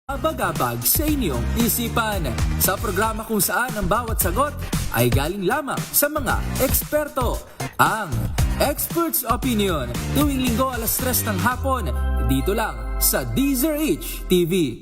Abag-abag sa inyong isipan sa programa kung saan ang bawat sagot ay galing lamang sa mga eksperto. Ang Expert's Opinion tuwing linggo alas 3 ng hapon dito lang sa DZRH TV.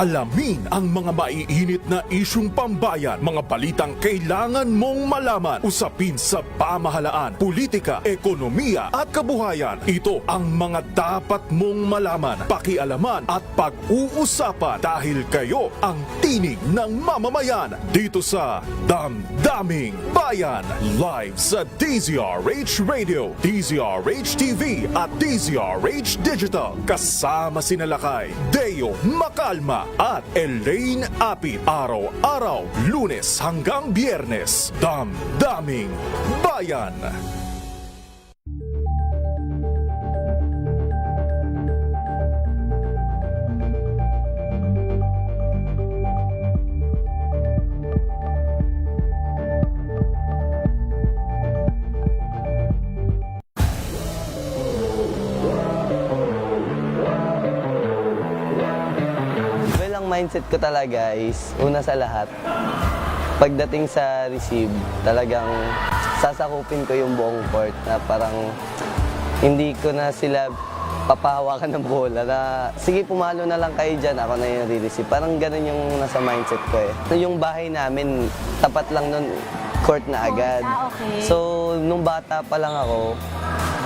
Alamin ang mga maiinit na isyung pambayan, mga balitang kailangan mong malaman, usapin sa pamahalaan, politika, ekonomiya at kabuhayan. Ito ang mga dapat mong malaman, pakialaman at pag-uusapan dahil kayo ang tinig ng mamamayan dito sa Damdaming Bayan. Live sa DZRH Radio, DZRH TV at DZRH Digital. Kasama sina Lakay, Deo Macalma at Elaine Apit. Araw-araw, Lunes hanggang Biyernes. Damdaming Bayan. Mindset ko talaga is, una sa lahat, pagdating sa receive, talagang sasakupin ko yung buong court na parang hindi ko na sila papahawakan ng bola na sige pumalo na lang kayo dyan, ako na yung re-receive. Parang ganun yung nasa mindset ko eh. Yung bahay namin, tapat lang nun, court na agad. Okay. So, nung bata pa lang ako,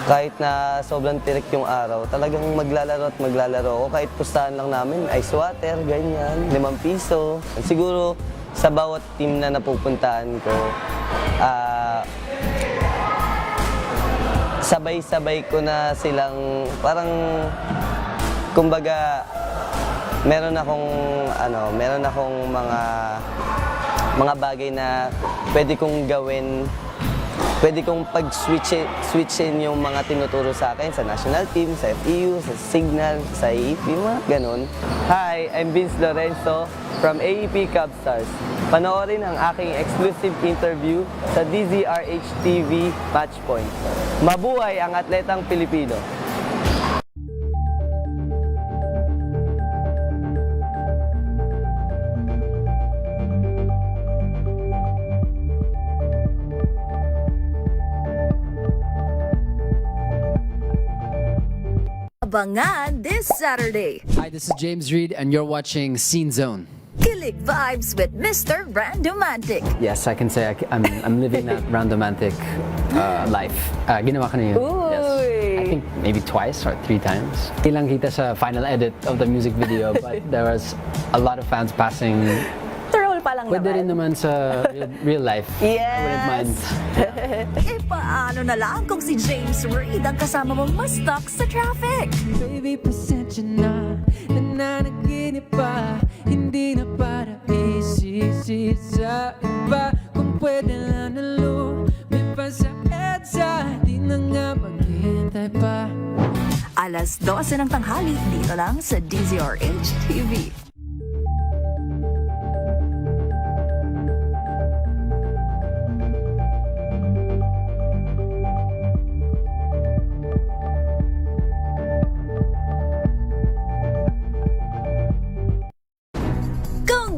kahit na sobrang tirik yung araw, talagang maglalaro at maglalaro ako. Kahit pustahan lang namin, ice water, ganyan, 5 piso. Siguro sa bawat team na napupuntahan ko, sabay-sabay ko na silang, parang, kumbaga, meron akong mga bagay na pwede kong gawin. Pwede kong pag-switchin yung mga tinuturo sa akin sa national team, sa FEU, sa Signal, sa AEP, mga ganun. Hi, I'm Vince Lorenzo from AEP Cubstars. Panoorin ang aking exclusive interview sa DZRH TV Matchpoint. Mabuhay ang atletang Pilipino! Abangan this Saturday. Hi, this is James Reed, and you're watching Scene Zone. Kilig Vibes with Mr. Randomantic. Yes, I can say I'm living that randomantic life. Ginawa ko na yun. Yes. I think maybe twice or 3 times. Ilang kita sa final edit of the music video, but there was a lot of fans passing. Troll pa lang Pwede rin naman. naman sa real life. Yes. I wouldn't mind. E paano na lang kung si James Reid ang kasama mong mas stuck sa traffic? Baby, pasensya na, nananaginip pa. Hindi na para isisi sa iba. Kung pwede lang na lumipas sa EDSA, di na nga maghihintay pa. Alas 12 ng tanghali, dito lang sa DZRH TV.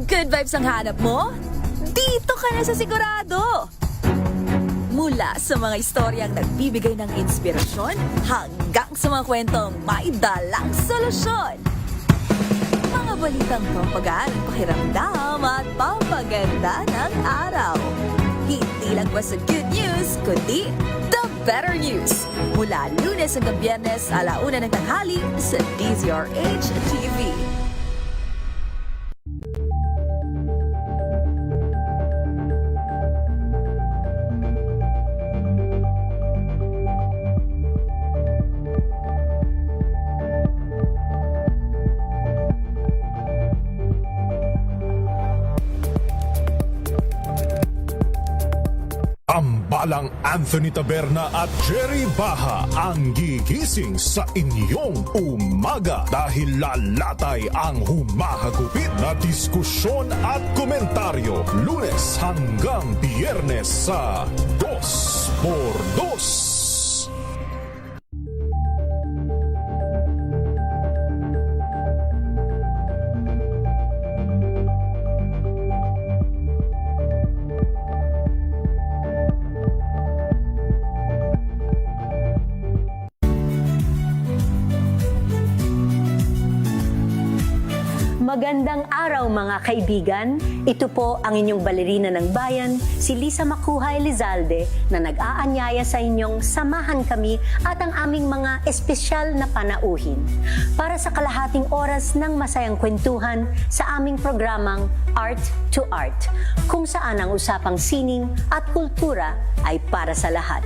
Good vibes ang hanap mo? Dito ka na sa sigurado! Mula sa mga istoryang nagbibigay ng inspirasyon hanggang sa mga kwentong may dalang solusyon. Mga balitang pampagaan ang pakiramdam at pampaganda ng araw. Hindi lang basta good news, kundi the better news. Mula Lunes hanggang Biyernes, 1:00 ng tanghali sa DZRH TV. Samantalang Anthony Taberna at Jerry Baha ang gigising sa inyong umaga dahil lalatay ang humahagupit na diskusyon at komentaryo Lunes hanggang Biyernes sa 2x2. Magandang araw mga kaibigan. Ito po ang inyong balerina ng bayan, si Lisa Macuja Elizalde, na nag-aanyaya sa inyong samahan kami at ang aming mga espesyal na panauhin para sa kalahating oras ng masayang kwentuhan sa aming programang Art to Art, kung saan ang usapang sining at kultura ay para sa lahat.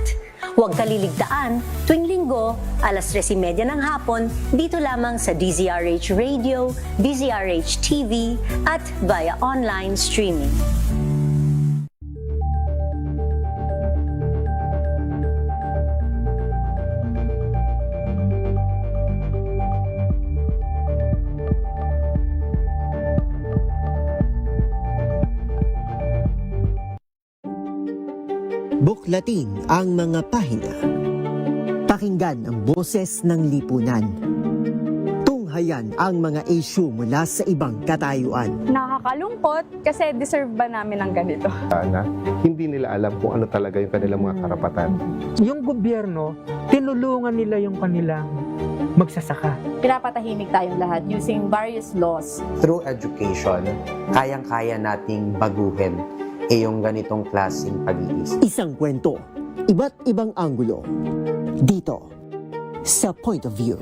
Huwag kaliligtaan, tuwing linggo, alas 3:30 ng hapon, dito lamang sa DZRH Radio, DZRH TV, at via online streaming. Buklatin ang mga pahina. Pakinggan ang boses ng lipunan. Tunghayan ang mga issue mula sa ibang katayuan. Nakakalungkot kasi deserve ba namin ng ganito? Na hindi nila alam kung ano talaga yung kanilang mga karapatan. Yung gobyerno, tinulungan nila yung kanilang magsasaka. Pinapatahimik tayong lahat using various laws. Through education, kayang-kaya nating baguhin yung ganitong klaseng pag-iisip. Isang kwento, iba't ibang anggulo. Dito, sa Point of View.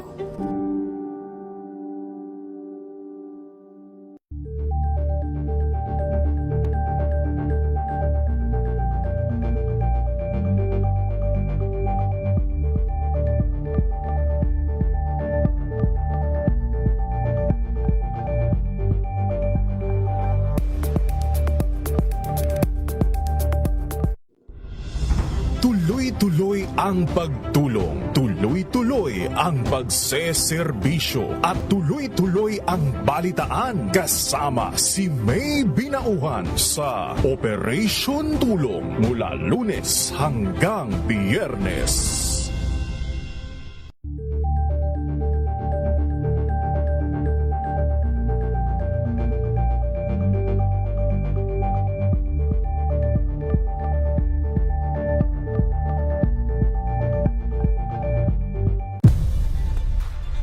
Tuloy-tuloy ang pagtulong, tuloy-tuloy ang pagseserbisyo at tuloy-tuloy ang balitaan kasama si May Binauhan sa Operation Tulong mula Lunes hanggang Biyernes.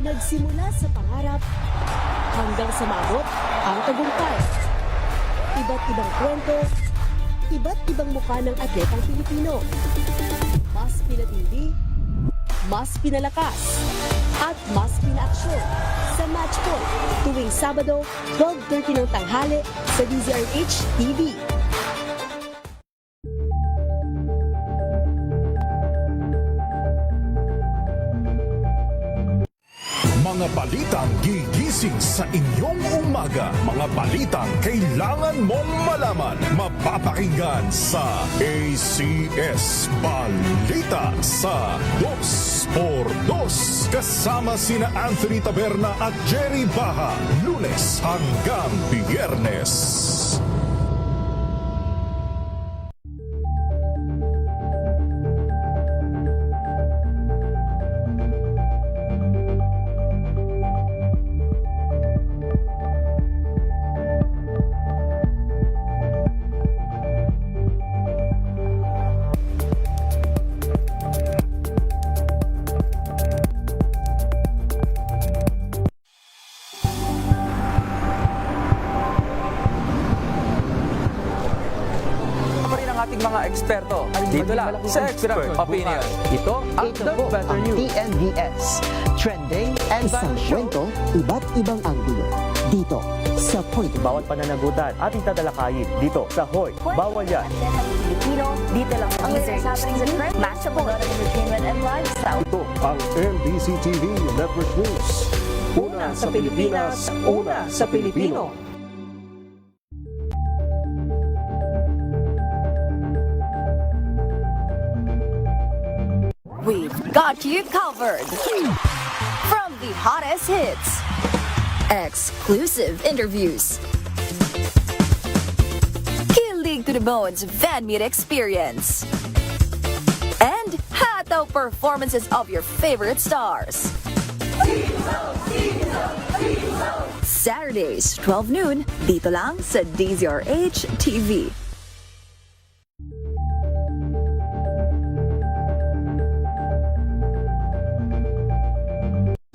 Nagsimula sa pangarap hanggang sa maabot ang tagumpay. Iba't ibang kwento, iba't ibang mukha ng atletang Pilipino. Mas pinatindi, mas pinalakas, at mas pinaaksyon sa Match Point tuwing Sabado, 12:30 ng tanghali sa DZRH TV. Mga balitang gigising sa inyong umaga. Mga balitang kailangan mong malaman. Mapapakinggan sa ACS Balita sa 2x2 kasama sina Anthony Taberna at Jerry Baha. Lunes hanggang Biyernes. Ating mga eksperto dito lang sa Expert Opinion. Ito ang The Better News. TNVS, trending and isang kwento, iba't ibang anggulo. Dito, sa Point of View. Bawat pananagutan ating tatalakayin dito sa Hoy, Bawal Yan. Pilipino, dito lang sa DZRH, Match Point, Entertainment and Lifestyle. Ito ang NBC TV Network News. Una sa Pilipinas, una sa Pilipino. got you covered. From the hottest hits, exclusive interviews, kilig to the bones fan meet experience, and hataw performances of your favorite stars. Saturdays, 12 noon, dito lang sa DZRH TV.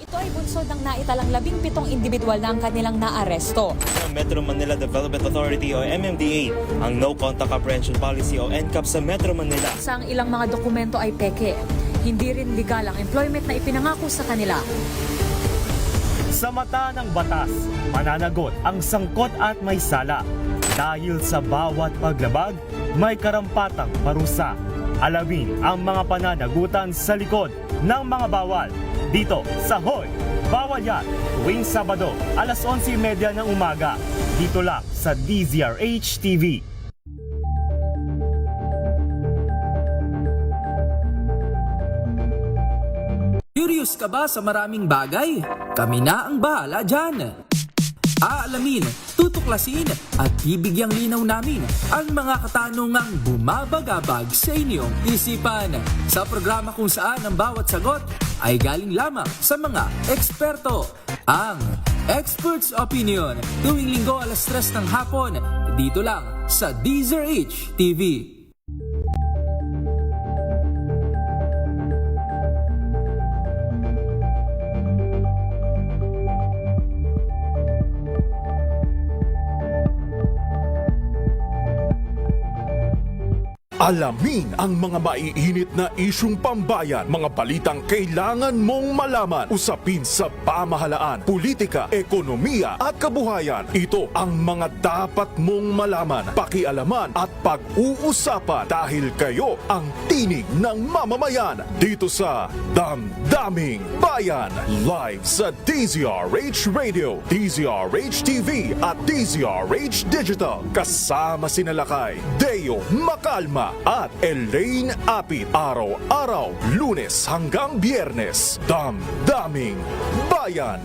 Ito ay bunsod ng naitalang 17 individual na ang kanilang naaresto. Metro Manila Development Authority o MMDA ang No Contact Apprehension Policy o NCAP sa Metro Manila. Sa ang ilang mga dokumento ay peke. Hindi rin legal ang employment na ipinangako sa kanila. Sa mata ng batas, mananagot ang sangkot at may sala. Dahil sa bawat paglabag, may karampatang parusa. Alamin ang mga pananagutan sa likod ng mga bawal. Dito sa Hoy! Bawal Yan! Tuwing Sabado, alas 11:30 ng umaga. Dito lang sa DZRH TV. Curious ka ba sa maraming bagay? Kami na ang bahala dyan. Aalamin, tutuklasin at bibigyang linaw namin ang mga katanungang bumabagabag sa inyong isipan. Sa programa kung saan ang bawat sagot ay galing lamang sa mga eksperto. Ang Experts Opinion, tuwing linggo alas 3 ng hapon, dito lang sa DZRH TV. Alamin ang mga maiinit na isyung pambayan, mga balitang kailangan mong malaman, usapin sa pamahalaan, politika, ekonomiya at kabuhayan. Ito ang mga dapat mong malaman, pakialaman at pag-uusapan dahil kayo ang tinig ng mamamayan dito sa Damdaming Bayan. Live sa DZRH Radio, DZRH TV at DZRH Digital. Kasama sina Lakay, Deo Macalma at Elaine Apit. Araw-araw, Lunes hanggang Biyernes. Damdaming Bayan.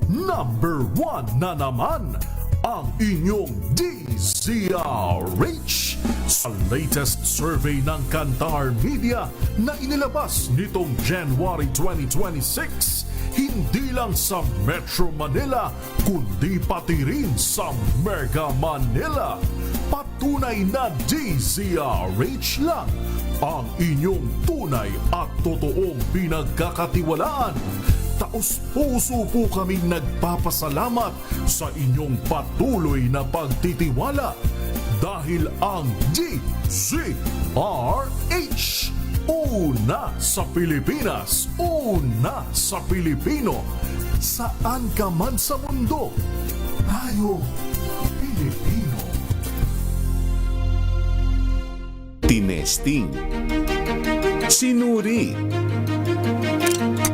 Number 1 na naman ang inyong DZRH sa latest survey ng Kantar Media na inilabas nitong January 2026. Hindi lang sa Metro Manila, kundi pati rin sa Mega Manila. Patunay na DZRH lang ang inyong tunay at totoong pinagkakatiwalaan. Taos-puso po kaming nagpapasalamat sa inyong patuloy na pagtitiwala dahil ang DZRH una sa Pilipinas, una sa Pilipino. Saan ka man sa mundo, tayo Pilipino. Tinesting, sinuri,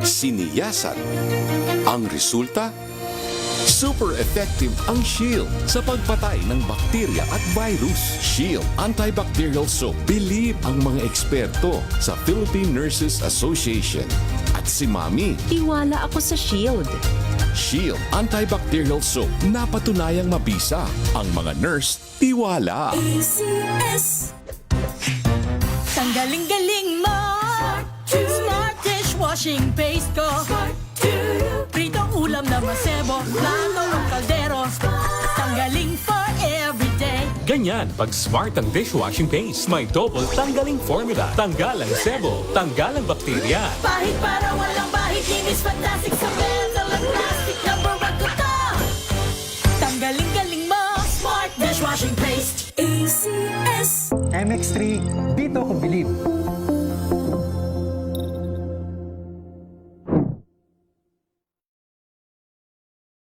siniyasan. Ang resulta, super effective ang Shield sa pagpatay ng bakterya at virus. Shield Antibacterial Soap. Believe ang mga eksperto sa Philippine Nurses Association. At si Mami, tiwala ako sa Shield. Shield Antibacterial Soap. Napatunayang mabisa. Ang mga nurse, tiwala. ACS. Tanggaling-galing mo. Smart dishwashing paste ko. Pritong ulam na masebo, plano ng kaldero. Tanggaling for everyday. Ganyan pag smart ang dishwashing paste. May double tanggaling formula. Tanggal ang sebo, tanggal ang bakterya. Bahid para walang bahid, linis fantastic sa metal at plastic. Number 1 ko to. Tanggaling-galing mo, smart dishwashing paste. ACS. MX3, dito ko believe.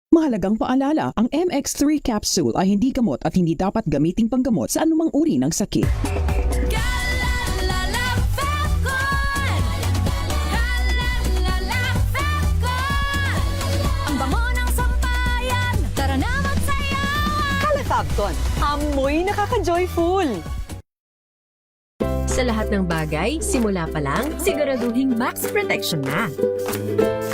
Mahalagang paalala, ang MX3 capsule ay hindi gamot at hindi dapat gamiting panggamot sa anumang uri ng sakit. Ang bango ng sampayan, tara na magsayawan. Kalafabton, amoy nakaka-joyful. Sa lahat ng bagay, simula pa lang, siguraduhing max protection na.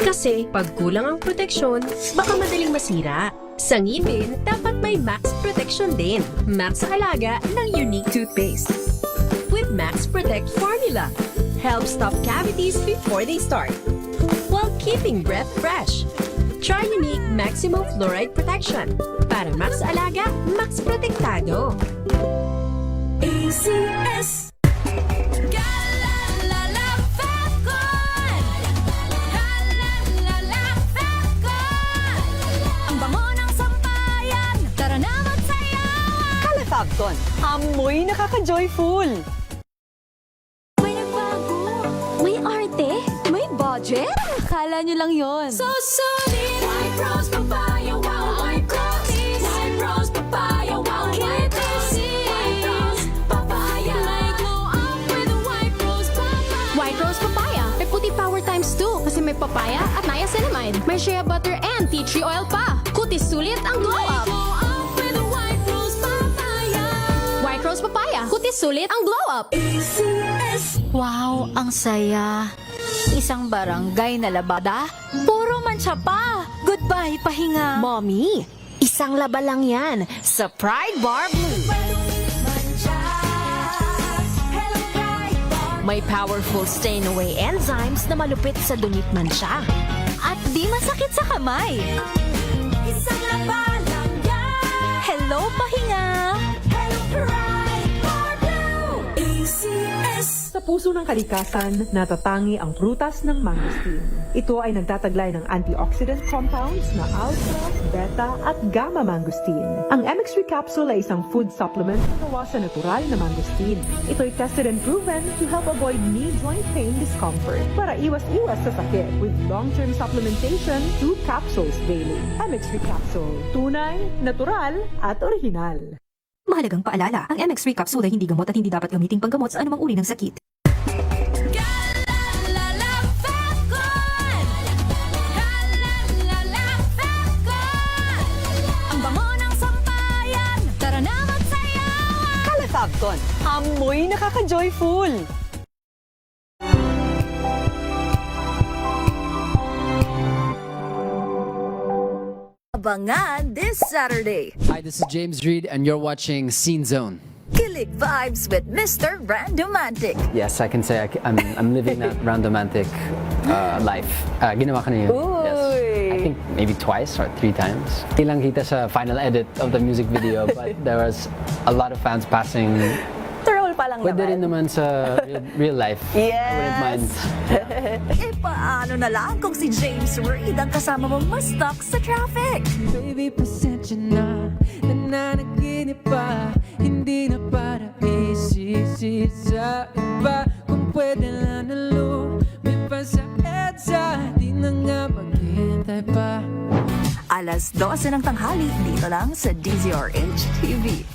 Kasi pag kulang ang proteksyon, baka madaling masira. Sa ngipin, dapat may max protection din. Max sa halaga ng unique toothpaste. With Max Protect Formula, help stop cavities before they start, while keeping breath fresh. Try unique maximum fluoride protection. Para max alaga, max protektado. ACS. Ang bango ng sampayan, tara na magsayawan! Calefabcon, amoy nakaka-joyful! May nagbago, may arte, may budget. Akala nyo lang yon. So solid. White Rose Papaya, wow, White Rose. White Rose Papaya, wow, White Rose. White Rose Papaya. May glow up with a White Rose Papaya. White Rose Papaya. May puti power times 2 kasi may papaya at niacinamide. May shea butter and tea tree oil pa. Kutis sulit ang glow up. Glow up with a White Rose Papaya. White Rose Papaya. Kutis sulit ang glow up. ACS. Wow, ang saya. Isang barangay na labada, puro mancha pa. Goodbye, pahinga. Mommy, isang laba lang yan sa Pride Bar Blue. May powerful stain-away enzymes na malupit sa dunit mansya. At di masakit sa kamay. Isang laba lang yan. Hello, pahinga. Hello, Pride Bar Blue. ACS. Sa puso ng kalikasan, natatangi ang prutas ng mangosteen. Ito ay nagtataglay ng antioxidant compounds na alpha, beta at gamma mangosteen. Ang MX3 capsule ay isang food supplement na gawa sa natural na mangosteen. Ito ay tested and proven to help avoid knee joint pain discomfort para iwas-iwas sa sakit with long-term supplementation 2 capsules daily. MX3 capsule. Tunay, natural at original. Mahalagang paalala, ang MX3 capsule ay hindi gamot at hindi dapat gamiting panggamot sa anumang uri ng sakit. Ang bango ng sampayan, tara na magsayawan! Calefabcon, amoy nakaka-joyful! Abangan this Saturday. Hi, this is James Reed, and you're watching Scene Zone. Kilig vibes with Mr. Randomantic. Yes, I can say I'm living that Randomantic life. Ginawa ko na yun. Yes. I think maybe twice or 3 times. Hindi lang kita sa final edit of the music video, but there was a lot of fans passing. Troll pa lang Pwede naman. rin naman sa real life. I wouldn't mind. E paano na lang kung si James Reid ang kasama mong ma-stuck sa traffic? Baby, pasensya na, nananaginip pa. Hindi na para isisi sa iba. Kung pwede lang na lumipas sa EDSA, di na nga maghintay pa. Alas 12 ng tanghali, dito lang sa DZRH TV.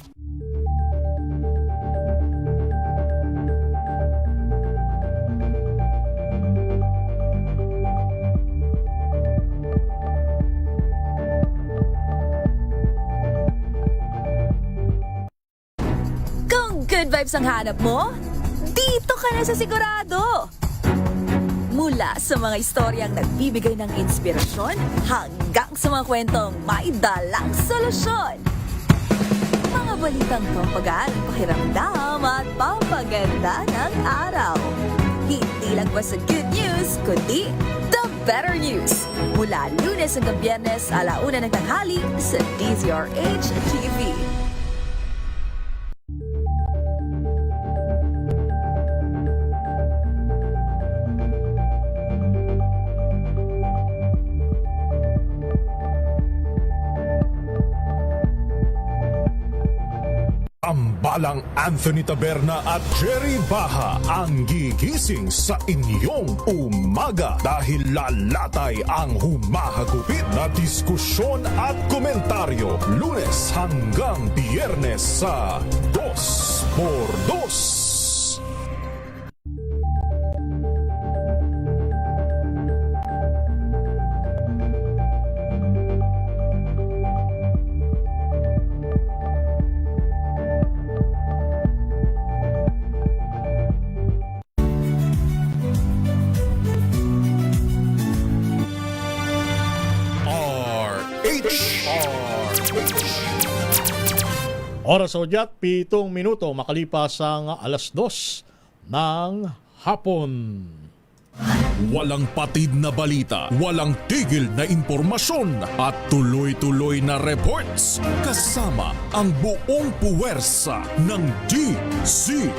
Kung good vibes ang hanap mo, dito ka na sa sigurado. Mula sa mga istoryang nagbibigay ng inspirasyon hanggang sa mga kwentong may dalang solusyon. Mga balitang pampagaan, pakiramdam at pampaganda ng araw. Hindi lang ba sa good news, kundi the better news. Mula Lunes hanggang Biyernes, 1:00 ng tanghali sa DZRH TV. Tambalang Anthony Taberna at Jerry Baha ang gigising sa inyong umaga dahil lalatay ang humahagupit na diskusyon at komentaryo Lunes hanggang Biyernes sa 2x2. Oras sa udyat, 7 minuto makalipas ang 2:00 ng hapon. Walang patid na balita, walang tigil na impormasyon at tuloy-tuloy na reports kasama ang buong puwersa ng DZRH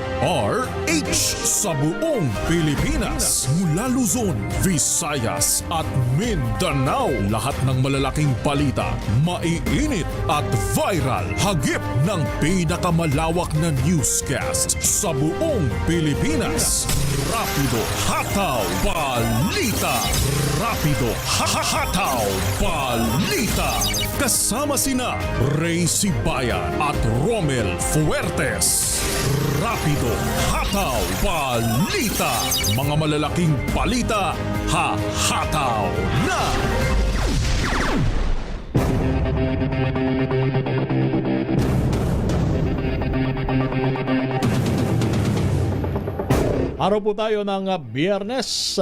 sa buong Pilipinas. Mula Luzon, Visayas at Mindanao, lahat ng malalaking balita, maiinit at viral. Hagip ng pinakamalawak na newscast sa buong Pilipinas. Rapido Hataw Balita. Rapido Hataw Balita. Kasama sina Ray Sibayan at Romel Fuertes. Rapido Hataw Balita. Mga malalaking balita, hahataw na! Araw po tayo ng Biyernes,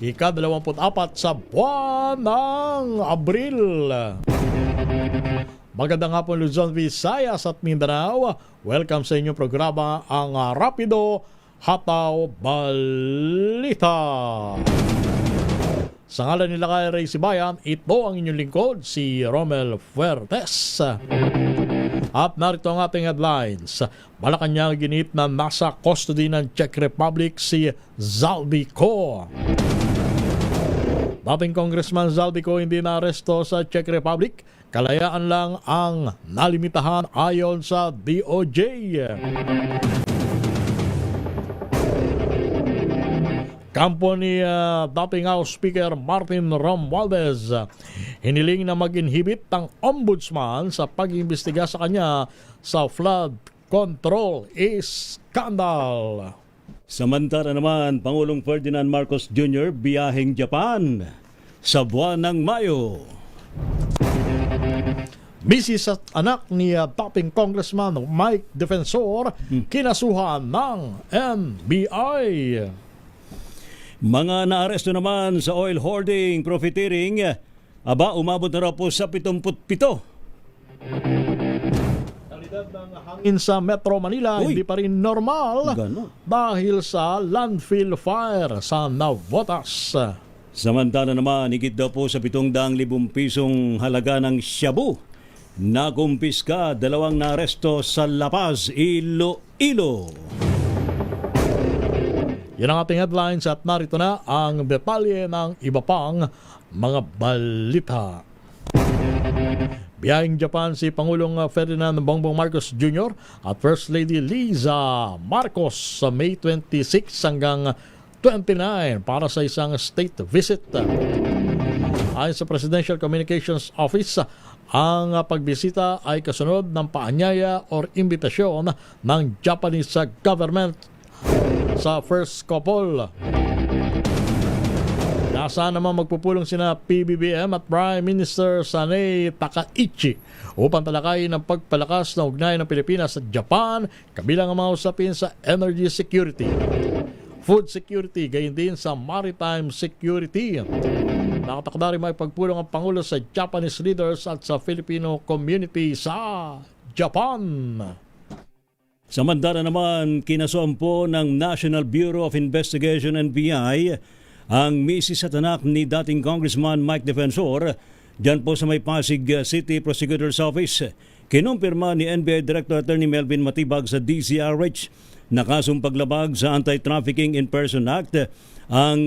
ika-24 sa buwan ng Abril. Magandang hapon Luzon, Visayas at Mindanao. Welcome sa inyong programa ang Rapido Hataw Balita. Sa ngalan nila kay Ray Sibayan, ito ang inyong lingkod, si Romel Fuertes. At narito ang ating headlines. Malacanang ginit na nasa custody ng Czech Republic si Zaldico. Dating Congressman Zaldico hindi na-aresto sa Czech Republic. Kalayaan lang ang nalimitahan ayon sa DOJ. Kampo ni dating House Speaker Martin Romualdez, hiniling na mag-inhibit ang ombudsman sa pag-imbestiga sa kanya sa flood control scandal. Samantala naman, Pangulong Ferdinand Marcos Jr. biyaheng Japan sa buwan ng Mayo. Misis at anak ni dating Congressman Mike Defensor kinasuhan ng NBI. Mga naaresto naman sa oil hoarding, profiteering, umabot na raw po sa 77. Kalidad ng hangin sa Metro Manila hindi pa rin normal dahil sa landfill fire sa Navotas. Samantala naman, higit daw po sa 700,000 pisong halaga ng shabu. Nakumpiska, 2 naaresto sa La Paz, Iloilo. Yan ang ating headlines at narito na ang detalye ng iba pang mga balita. Biyaheng Japan si Pangulong Ferdinand Bongbong Marcos Jr. at First Lady Liza Marcos sa May 26 hanggang 29 para sa isang state visit. Ayon sa Presidential Communications Office, ang pagbisita ay kasunod ng paanyaya o imbitasyon ng Japanese government sa first couple. Nasa naman magpupulong sina PBBM at Prime Minister Sanei Takaichi upang talakayin ang pagpalakas ng ugnayan ng Pilipinas at Japan, kabilang ang mga usapin sa energy security, food security, gayon din sa maritime security. Nakatakda rin may pagpulong ang Pangulo sa Japanese leaders at sa Filipino community sa Japan. Samantala naman, kinasuhan po ng National Bureau of Investigation NBI ang misis at anak ni dating Congressman Mike Defensor dyan po sa may Pasig City Prosecutor's Office. Kinumpirma ni NBI Director Attorney Melvin Matibag sa DZRH na kasong paglabag sa Anti-Trafficking in Person Act ang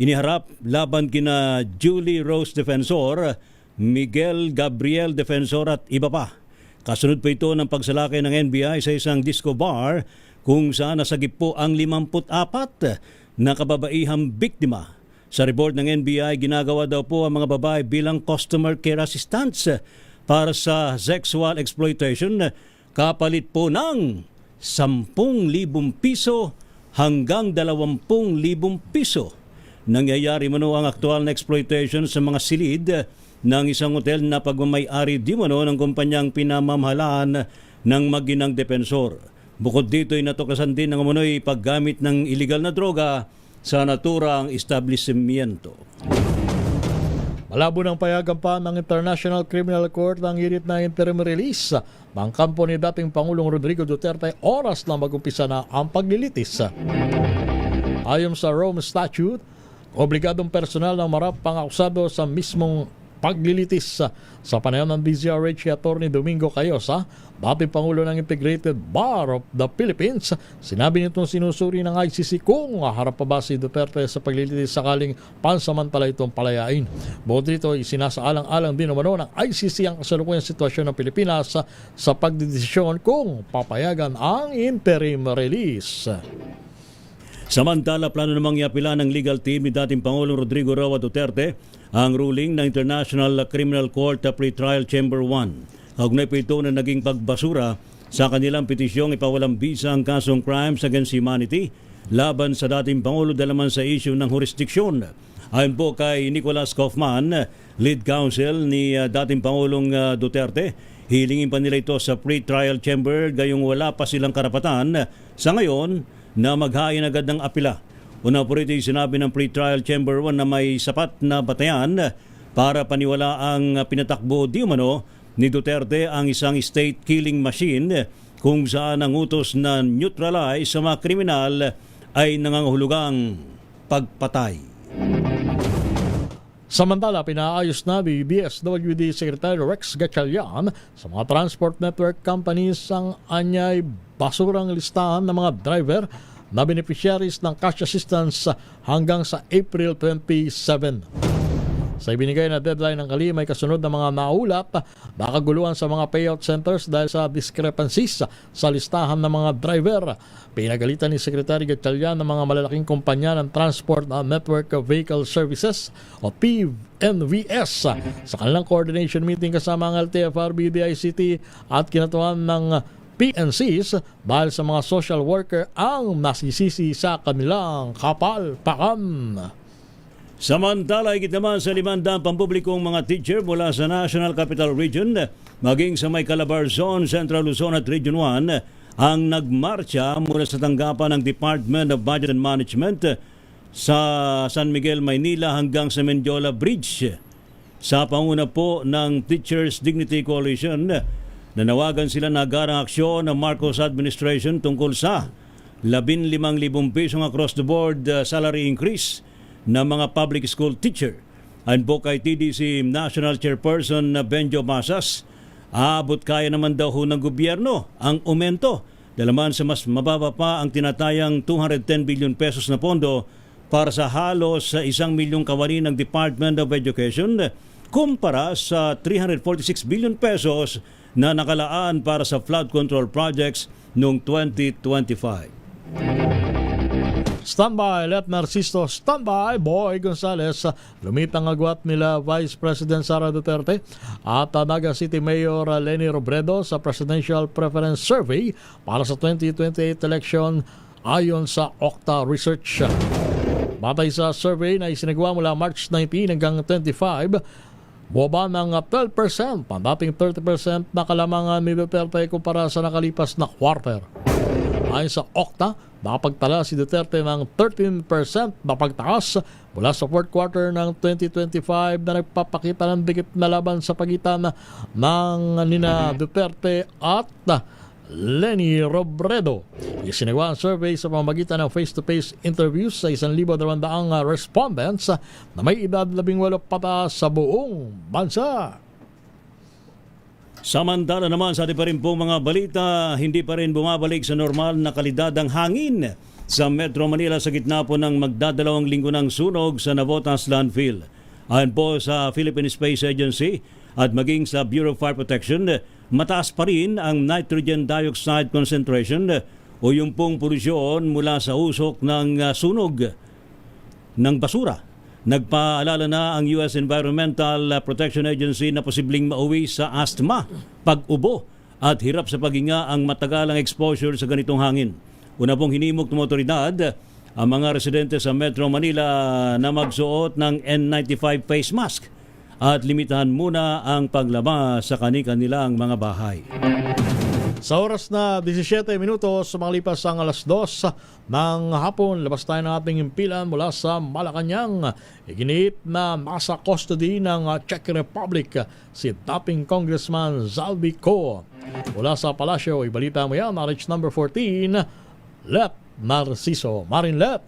iniharap laban kina Julie Rose Defensor, Miguel Gabriel Defensor at iba pa. Kasunod po ito ng pagsalakay ng NBI sa isang disco bar kung saan nasagip po ang 54 na kababaihang biktima. Sa report ng NBI, ginagawa daw po ang mga babae bilang customer care assistants para sa sexual exploitation, kapalit po ng 10,000 piso hanggang 20,000 piso. Nangyayari mano ang aktual na exploitation sa mga silid ng isang hotel na pagmamay-ari di mano ng kumpanyang pinamamahalaan ng maginang Defensor. Bukod dito ay natuklasan din ng umunoy paggamit ng iligal na droga sa naturang establishmento. Malabo ng payagan pa ng International Criminal Court ang hirit na interim release ng kampo ni dating Pangulong Rodrigo Duterte oras na mag-umpisa na ang paglilitis. Ayon sa Rome Statute, obligadong personal ng marap pang akusado sa mismong paglilitis. Sa panayam ng DZRH Attorney Domingo Cayosa, dating Pangulo ng Integrated Bar of the Philippines, sinabi nitong sinusuri ng ICC kung harap pa ba si Duterte sa paglilitis sakaling pansamantala itong palayain. Bukod dito, isinasaalang-alang din umano ng ICC ang kasalukuyang sitwasyon ng Pilipinas sa pagdedesisyon kung papayagan ang interim release. Samantala, plano namang iapila ng legal team ni dating Pangulong Rodrigo Roa Duterte ang ruling ng International Criminal Court Pre-Trial Chamber 1. Kaugnay po ito na naging pagbasura sa kanilang petisyong ipawalang bisa ang kasong Crimes Against Humanity laban sa dating Pangulo dalaman sa issue ng jurisdiksyon. Ayon po kay Nicholas Kaufman, lead counsel ni dating Pangulong Duterte, hilingin pa nila ito sa pre-trial chamber gayong wala pa silang karapatan sa ngayon na maghain agad ng apila. Una po rito sinabi ng pre-trial chamber 1 na may sapat na batayan para paniwala ang pinatakbo di umano ni Duterte ang isang state killing machine kung saan ang utos na neutralize sa mga kriminal ay nangangahulugang pagpatay. Samantala, pinaayos na ni DSWD Secretary Rex Gatchalian sa mga transport network companies ang anyay basurang listahan ng mga driver na beneficiaries ng cash assistance hanggang sa April 27. Sa ibinigay na deadline ng Kali, may kasunod na mga naulat na kaguluhan sa mga payout centers dahil sa discrepancies sa listahan ng mga driver. Pinagalitan ni Secretary Gatchalian ng mga malalaking kumpanya ng Transport Network Vehicle Services o PNVS sa kanilang coordination meeting kasama ang LTFRB, DICT at kinatuan ng PNCs dahil sa mga social worker ang nasisisi sa kanilang kapalpakan. Samantala, higit naman sa 500 pampublikong mga teacher mula sa National Capital Region, maging sa may Calabar Zone, Central Luzon at Region 1, ang nagmarcha mula sa tanggapan ng Department of Budget and Management sa San Miguel, Maynila hanggang sa Mendiola Bridge. Sa panguna po ng Teachers Dignity Coalition, nanawagan sila na agarang aksyon ng Marcos administration tungkol sa 15,000 pisong across the board salary increase ng mga public school teacher. Ayon po kay TDC National Chairperson Benjo Masas, abot kaya naman daw ho ng gobyerno ang aumento dalaman sa mas mababa pa ang tinatayang 210 billion pesos na pondo para sa halos 1 milyong kawani ng Department of Education kumpara sa 346 billion pesos na nakalaan para sa flood control projects noong 2025. Standby, Let Narciso. Standby, Boy Gonzales. Lumitang agwat nila Vice President Sara Duterte at Naga City Mayor Leni Robredo sa Presidential Preference Survey para sa 2028 election ayon sa Okta Research. Batay sa survey na isinagawa mula March 19 hanggang 25, buwaba ng 12% ang dating 30% na kalamangan ni Duterte kumpara sa nakalipas na quarter. Ayon sa Okta, nakapagtala si Duterte ng 13% na pagtaas mula sa fourth quarter ng 2025 na nagpapakita ng dikit na laban sa pagitan ng nina Duterte at Leni Robredo. Isinagawa ang survey sa pamamagitan ng face-to-face interviews sa 1,200 respondents na may edad 18 pataas sa buong bansa. Samantala naman sa ating pa rin pong mga balita, hindi pa rin bumabalik sa normal na kalidad ang hangin sa Metro Manila sa gitna po ng magdadalawang linggo ng sunog sa Navotas landfill. Ayon po sa Philippine Space Agency at maging sa Bureau of Fire Protection, mataas pa rin ang nitrogen dioxide concentration o yung pong polusyon mula sa usok ng sunog ng basura. Nagpaalala na ang US Environmental Protection Agency na posibleng mauwi sa asthma, pag-ubo at hirap sa paghinga ang matagalang exposure sa ganitong hangin. Una pong hinimok ng otoridad ang mga residente sa Metro Manila na magsuot ng N95 face mask at limitahan muna ang paglabas sa kanilang mga bahay. Sa oras na 17 minutos, makalipas ang alas 2 ng hapon, labas tayo ng ating impilan mula sa Malacanang. Iginiit na nasa custody ng Czech Republic si dating Congressman Zalby Co. Mula sa palasyo, ibalita mo yan, RH number 14, Lep Narciso. Marin Lep.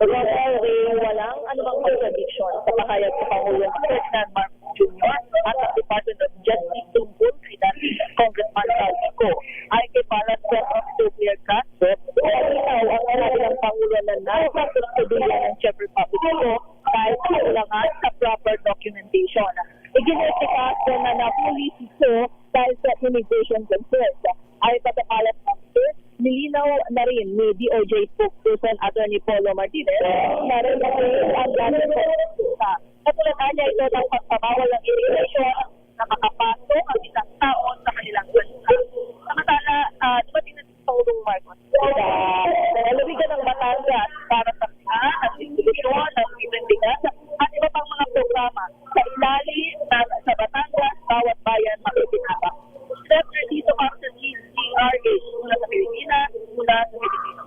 Walang anumang contradiction sa pahayag sa Pangulong Ferdinand Marcos Jr. at ang Department of Justice tungkol kay dating Congressman Zalby Co. Ay kay Palace of Nuclear Castro, malinaw ang sinabi ng Pangulo na nasa kustodiya ng Czech Republic ito dahil kailangan sa proper documentation. Iginit si Castro na na-police ito dahil sa immigration concerns. Ay sa Palace Officer, nilinaw na rin ni DOJ spokesperson Attorney Polo Martinez na rin ang dati sa resulta. Katulad niya ito ng pagpabawal ng immigration na makapasok ang isang tao sa kanilang bansa. Samantala, dumating na si Pangulong Marcos nalawigan ng Batangas para sa at distribusyon ng libreng bigas at iba pang mga programa sa ilalim sa Batangas, bawat bayan makikinabang. Senator dito para sa DCRH mula sa Pilipinas, mula sa Pilipino.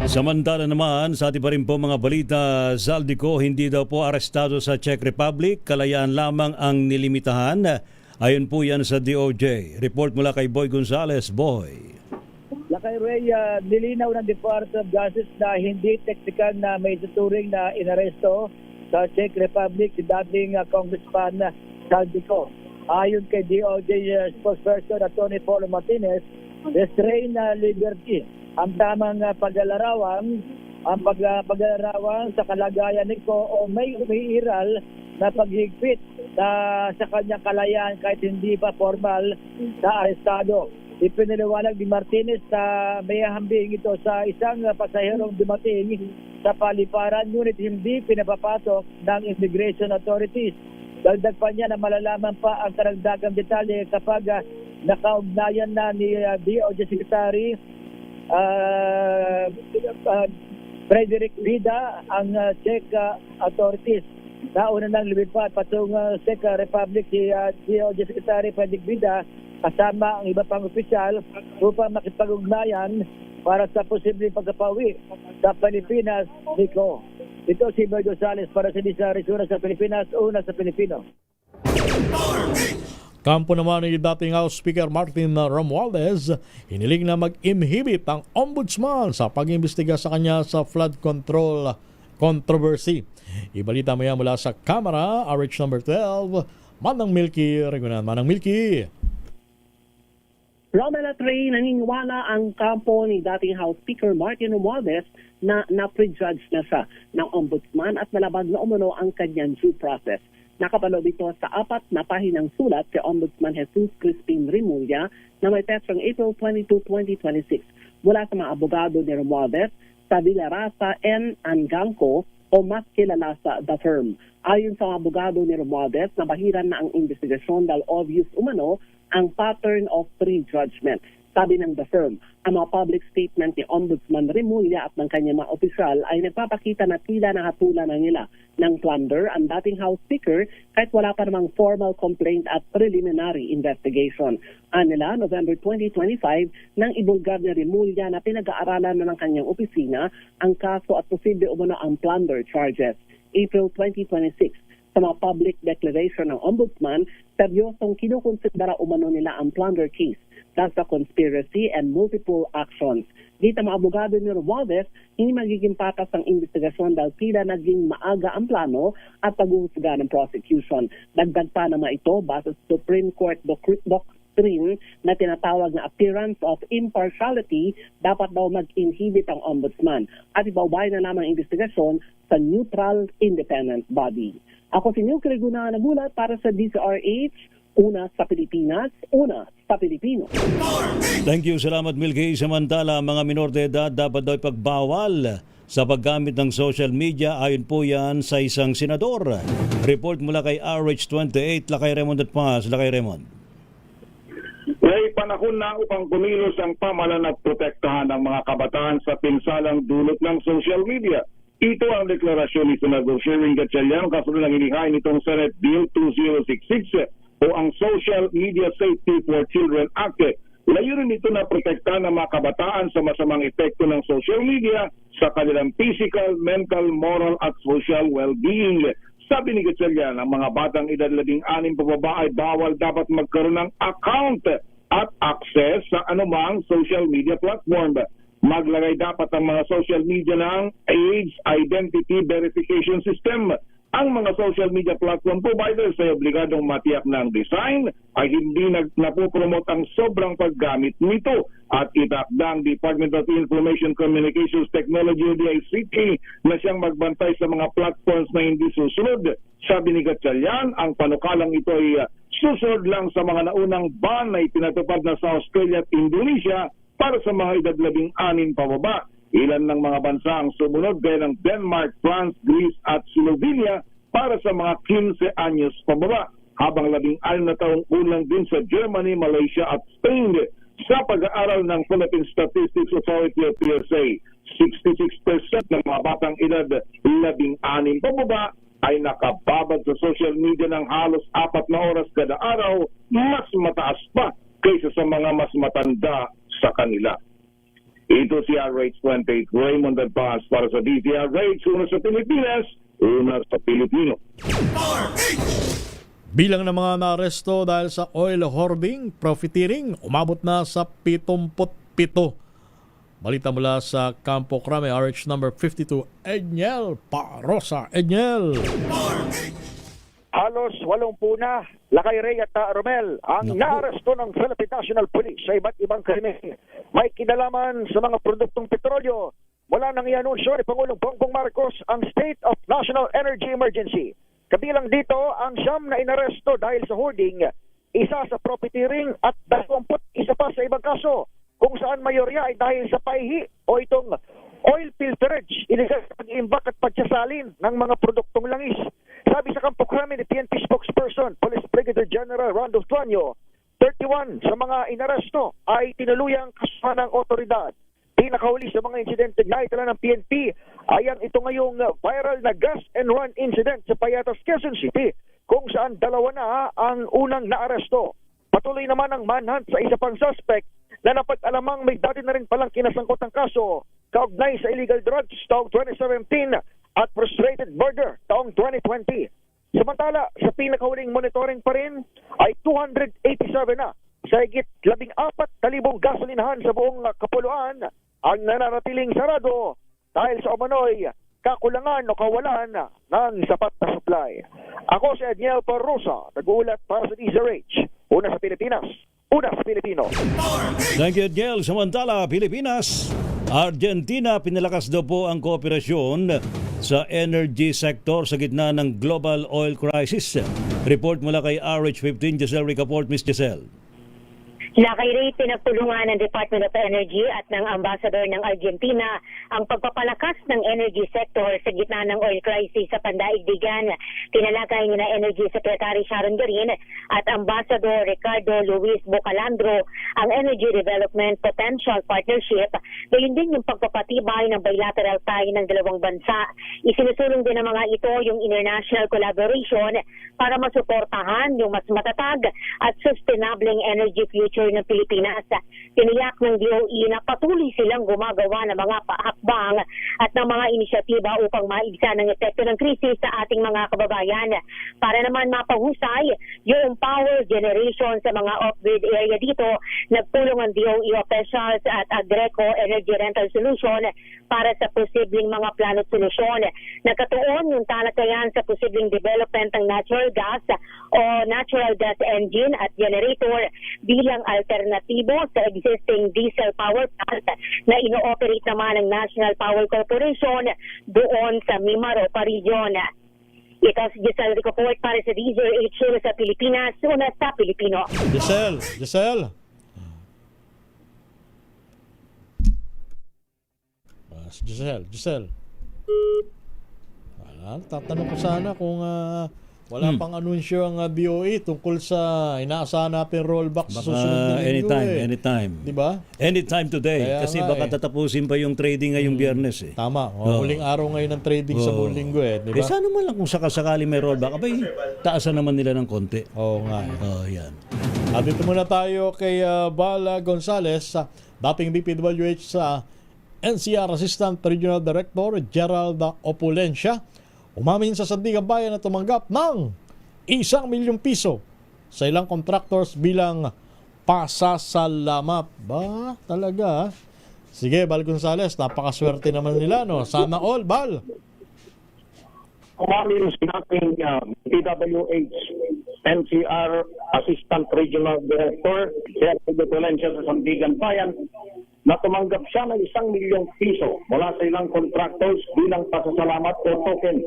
Samantala naman, sa ating pa rin po mga balita, Zalby Co hindi daw po arestado sa Czech Republic, kalayaan lamang ang nilimitahan. Ayon po yan sa DOJ. Report mula kay Boy Gonzales. Boy. Lakay Ray, nilinaw ng Department of Justice na hindi teknikal na may tuturing na inaresto sa Czech Republic si dating Congressman Zalby Co. Ayon kay DOJ spokesperson Attorney Polo Martinez, restrained liberty ang tamang paglalarawan sa kalagayan nito o may umiiral na paghigpit sa kanyang kalayaan kahit hindi pa formal na arestado. Ipinaliwanag ni Martinez na may hambing ito sa isang pasaherong dumating sa paliparan ngunit hindi pinapapasok ng immigration authorities. Dagdag pa niya na malalaman pa ang karagdagang detalye kapag nakaugnayan na ni DOJ Secretary Frederick Vida ang Czech authorities. Nauna nang lumipad patungong Czech Republic si DOJ Secretary Frederick Vida kasama ang iba pang opisyal upang makipag-ugnayan para sa posibleng pagkapawi sa Pilipinas. Nico. Ito si Boy Gonzales para sa Rizura sa Pilipinas, una sa Pilipino. Kampo naman ni dating House Speaker Martin Romualdez, hiniling na mag-inhibit ang ombudsman sa pag-imbestiga sa kanya sa flood control controversy. Ibalita mo yan mula sa Kamara, RH number 12, Manang Milky Regunan. Manang Milky. Romel at Ray, naniniwala ang kampo ni dating House Speaker Martin Romualdez na na-prejudge na siya ng ombudsman at malabag na umano ang kanyang due process. Nakapaloob ito sa 4 na pahinang sulat kay Ombudsman Jesus Crispin Remulla na may petsyang April 22, 2026 mula sa mga abogado ni Romualdez sa Villarasa N. Angangco o mas kilala sa The Firm. Ayon sa mga abogado ni Romualdez, nabahiran na ang investigasyon dahil obvious umano ang pattern of prejudgment. Sabi ng The Firm, ang mga public statement ni Ombudsman Remulla at ng kanyang mga opisyal ay nagpapakita na tila nahatulan na nila ng plunder ang dating House Speaker kahit wala pa namang formal complaint at preliminary investigation. Anila, November 2025, nang ibulgar ni Remulla na pinag-aaralan na ng kanyang opisina ang kaso at posible umano ang plunder charges. April 2026, sa mga public declaration ng Ombudsman, seryosong kinukonsidera umano nila ang plunder case dahil sa conspiracy and multiple actions. Dito mga abogado ni Romualdez, hindi magiging patas ang investigasyon dahil tila naging maaga ang plano at pag-uusga ng prosecution. Dagdag pa naman ito base sa Supreme Court doctrine na tinatawag na appearance of impartiality, dapat daw mag-inhibit ang ombudsman at ibaubay na lamang ang investigasyon sa neutral independent body. Ako si Nilk Reguna nagulat para sa DCRH, una sa Pilipinas, una sa Pilipino. Thank you, salamat Milky. Samantala, mga minor de edad dapat daw ipagbawal sa paggamit ng social media. Ayon po yan sa isang senador. Report mula kay RH28, Lakay Raymond at Paz. Lakay Raymond. May panahon na upang kumilos ang pamahalaan at protektahan ng mga kabataan sa pinsalang dulot ng social media. Ito ang deklarasyon ni Senador Sherwin Gatchalian kasunod ng inihain nitong Senate Bill 2066 o ang Social Media Safety for Children Act. Layunin nito na protektahan ng mga kabataan sa masamang epekto ng social media sa kanilang physical, mental, moral at social well-being. Sabi ni Gatchalian, ang mga batang edad 16 pababa ay bawal dapat magkaroon ng account at access sa anumang social media platform. Maglagay dapat ang mga social media ng Age Identity Verification System. Ang mga social media platform providers ay obligadong matiyak ng design ay hindi napopromote ang sobrang paggamit nito at itakdang Department of Information Communications Technology o DICT na siyang magbantay sa mga platforms na hindi susunod. Sabi ni Gatchalian, ang panukalang ito ay susunod lang sa mga naunang ban na ipinatupad na sa Australia at Indonesia para sa mga edad 16 pababa. Ilan ng mga bansa ang sumunod gaya ng Denmark, France, Greece at Slovenia para sa mga 15 anyos pababa, habang 16 na taong kulang din sa Germany, Malaysia at Spain. Sa pag-aaral ng Philippine Statistics Authority o PSA, 66% ng mga batang edad 16 pababa ay nakababad sa social media ng halos 4 na oras kada araw, mas mataas pa kaysa sa mga mas matanda sa kanila. Ito si RH28 Raymond Advance para sa DZRH, una sa Pilipinas, una sa Pilipino. Bilang ng mga naaresto dahil sa oil hoarding, profiteering, umabot na sa 77. Balita mula sa Campo Crame, RH number 52, Edniel Parosa. Edniel! Halos 80 na, Lakay Ray at Romel, ang naaresto ng Philippine National Police sa iba't ibang krimen. May kinalaman sa mga produktong petrolyo. Mula nang i-anunsyo ni Pangulong Bongbong Marcos ang State of National Energy Emergency. Kabilang dito ang 9 na inaresto dahil sa hoarding, isa sa profiteering at 21 pa sa ibang kaso, kung saan mayorya ay dahil sa paihi o itong oil filterage, iligal sa pag-iimbak at pagsasalin ng mga produktong langis. Sabi sa Campo Crame ni PNP spokesperson, Police Brigadier General Randolph Tuanyo, 31 sa mga inaresto ay tinuluyang kasuhan ng otoridad. Pinakahuli sa mga insidente na itala ng PNP ay ang ito ngayong viral na gas and run incident sa Payatas, Quezon City, kung saan 2 na ang unang naaresto. Patuloy naman ang manhunt sa isa pang suspect na napag-alamang may dati na rin palang kinasangkot ng kaso kaugnay sa illegal drugs taong 2017 at frustrated murder taong 2020. Samantala, sa pinakahuling monitoring pa rin ay 287 na sa higit 14,000 gasolinahan sa buong Kapuluan ang nananatiling sarado dahil sa umano'y kakulangan o kawalan ng sapat na supply. Ako si Edniel Parrosa, nag-uulat para sa DZRH, una sa Pilipinas, una sa Pilipino. Thank you, Edniel. Samantala, Pilipinas, Argentina, pinalakas daw po ang kooperasyon sa energy sector sa gitna ng global oil crisis. Report mula kay RH15, Giselle Ricaport. Miss Giselle. Lakay pinagtulungan ng Department of Energy at ng Ambassador ng Argentina ang pagpapalakas ng energy sector sa gitna ng oil crisis sa pandaigdigan. Tinalakay ni na Energy Secretary Sharon Garin at Ambassador Ricardo Luis Bocalandro ang Energy Development Potential Partnership, gayon din yung pagpapatibay ng bilateral tie ng dalawang bansa. Isinusulong din ng mga ito yung international collaboration para masuportahan yung mas matatag at sustainable energy future ng Pilipinas. Tiniyak ng DOE na patuloy silang gumagawa ng mga hakbang at ng mga inisyatiba upang maigsa ng epekto ng krisis sa ating mga kababayan. Para naman mapahusay yung power generation sa mga off-grid area dito, nagpulong ang DOE officials at Agreco Energy Rental Solution para sa posibleng mga plano at solusyon. Nagkatuon yung talakayan sa posibleng development ng natural gas o natural gas engine at generator bilang alternatibo sa existing diesel power plant na ino-operate naman ng National Power Corporation doon sa Mimaropa Region. Ito si Giselle Ricaport para sa DZRH sa Pilipinas, una sa Pilipino. Giselle. Giselle. Tatanong ko sana kung Wala pang anunsyo ang DOE tungkol sa inaasahan natin rollback sa Baka susunod na linggo. anytime. Di ba? Anytime today. Kaya Kasi nga baka tatapusin pa yung trading ngayong Biyernes eh. Tama. Oo. Huling araw ngayon ng trading sa buong linggo di ba? Sana man lang kung sakasakali may rollback, abay, taasan naman nila ng konti. Oo nga. Yan. At dito muna tayo kay Bala Gonzales, dating DPWH sa NCR Assistant Regional Director Gerald Opulencia. Umamin sa Sandigan Bayan na tumanggap ng 1 milyong piso sa ilang contractors bilang pasasalamat. Ba, talaga. Sige, Bal Gonzales, napakaswerte naman nila, no? Sana all, Bal. Umamin sa ating PWH NCR Assistant Regional Director Gerald Opulencia sa Sandigan Bayan na tumanggap siya ng 1 milyong piso mula sa ilang contractors bilang pasasalamat o token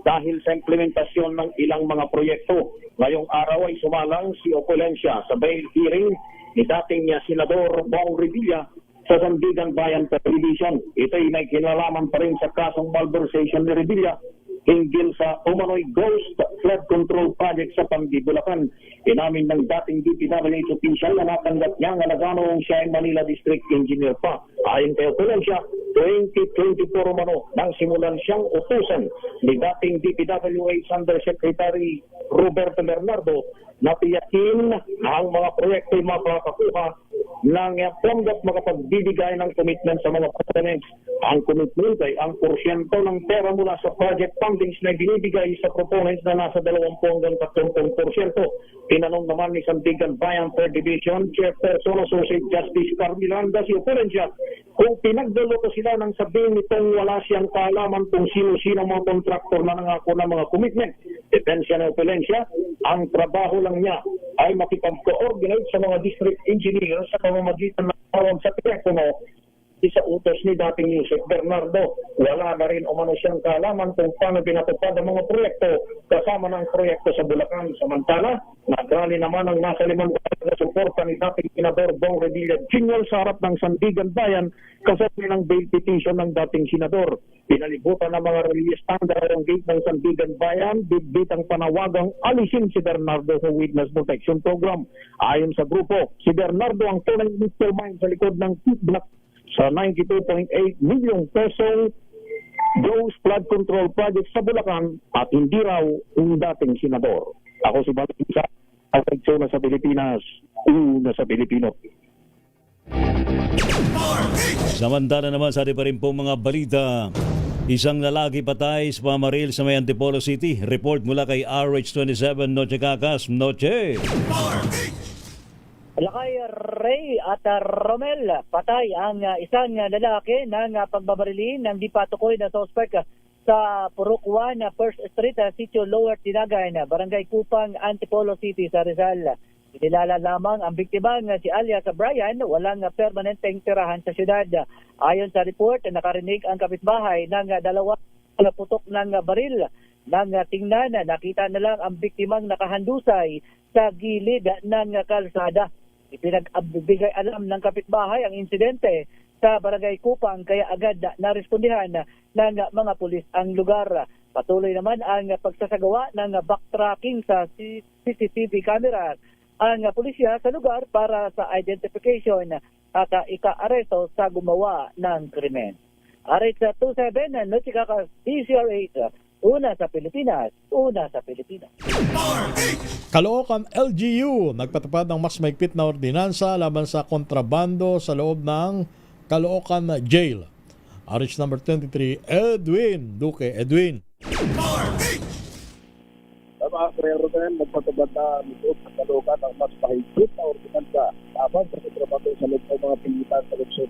dahil sa implementasyon ng ilang mga proyekto. Ngayong araw ay sumalang si Opulencia sa bail hearing ni dating Senador Bong Revilla sa Sandigan Bayan Division. Ito ay may kinalaman pa rin sa kasong malversation ni Revilla hinggil sa umano'y ghost flood control project sa Pandi, Bulacan. Inamin ng dating DPWH official na natanggap niya ang alaganong siya ay Manila District Engineer pa. Ayon kay Opulencia, 2024 umano nang simulan siyang utusan ni dating DPWH Undersecretary Roberto Bernardo na tiyakin na ang mga proyekto ay mapapakuha ng pondat makapagbibigay ng commitment sa mga proponents. Ang commitment ay ang porsyento ng pera mula sa project fundings na binibigay sa proponents na nasa 20 hanggang 30%. Tinanong naman ni Sandigan Bayan 3rd Division Chairperson Associate Justice Carmilanda si Opulencia kung pinagdaloko sila ng sabihin nitong wala siyang kaalaman kung sino-sino mga kontraktor na nangako ng mga commitment. Depensya ng Opulencia, ang trabaho lang niya ay makipag-coordinate sa mga district engineers sa pamamagitan ng tawag sa telepono sa utos ni dating Yusek Bernardo. Wala na rin umano siyang kaalaman kung paano pinatupad ang mga proyekto kasama ng proyekto sa Bulacan. Samantala, nagrali naman ang nasa 5 na suporta ni dating Senador Bong Revilla Jr. sa harap ng Sandigan Bayan kasabay ng bail petition ng dating senador. Pinalibutan ng mga relief standard ang gate ng Sandigan Bayan, bitbit ang panawagang alisin si Bernardo sa Witness Protection Program. Ayon sa grupo, si Bernardo ang tunay mastermind sa likod ng kickback sa 92.8 milyong pesong Ghost Flood Control Project sa Bulacan at hindi raw ang dating senador. Ako si Balansa, na sa Pilipinas, una sa Pilipino. Samantala naman sa pa rin pong mga balita, isang lalaki patay sa pamaril sa may Antipolo City. Report mula kay RH27 Noche Cacas. Noche! Lakay Ray at Romel, patay ang isang lalaki ng pagbabarilin ng di patukoy na suspect sa Purok 1, First Street, Sitio Lower Tinagan, Barangay Kupang, Antipolo City sa Rizal. Inilala lamang ang biktima nga si alias Brian, walang permanenteng tirahan sa syudad. Ayon sa report, nakarinig ang kapitbahay ng dalawa na putok ng baril. Nang tingnan, nakita na lang ang biktimang nakahandusay sa gilid ng kalsada. Ipinagbigay alam ng kapitbahay ang insidente sa Barangay Kupang kaya agad narespondihan ng mga pulis ang lugar. Patuloy naman ang pagsasagawa ng backtracking sa CCTV camera ang pulisya sa lugar para sa identification at ika-aresto sa gumawa ng krimen. RH27, Notika DCR8, una sa Pilipinas, una sa Pilipinas. Caloocan LGU nagpatupad ng mas maigpit na ordinansa laban sa kontrabando sa loob ng Caloocan Jail. RH number 23, Edwin Duque. Edwin. Tama, Sir Ruben, nagpatupad na nito sa Caloocan ng mas maigpit na ordinansa laban sa kontrabando sa loob ng mga pilitan sa lungsod.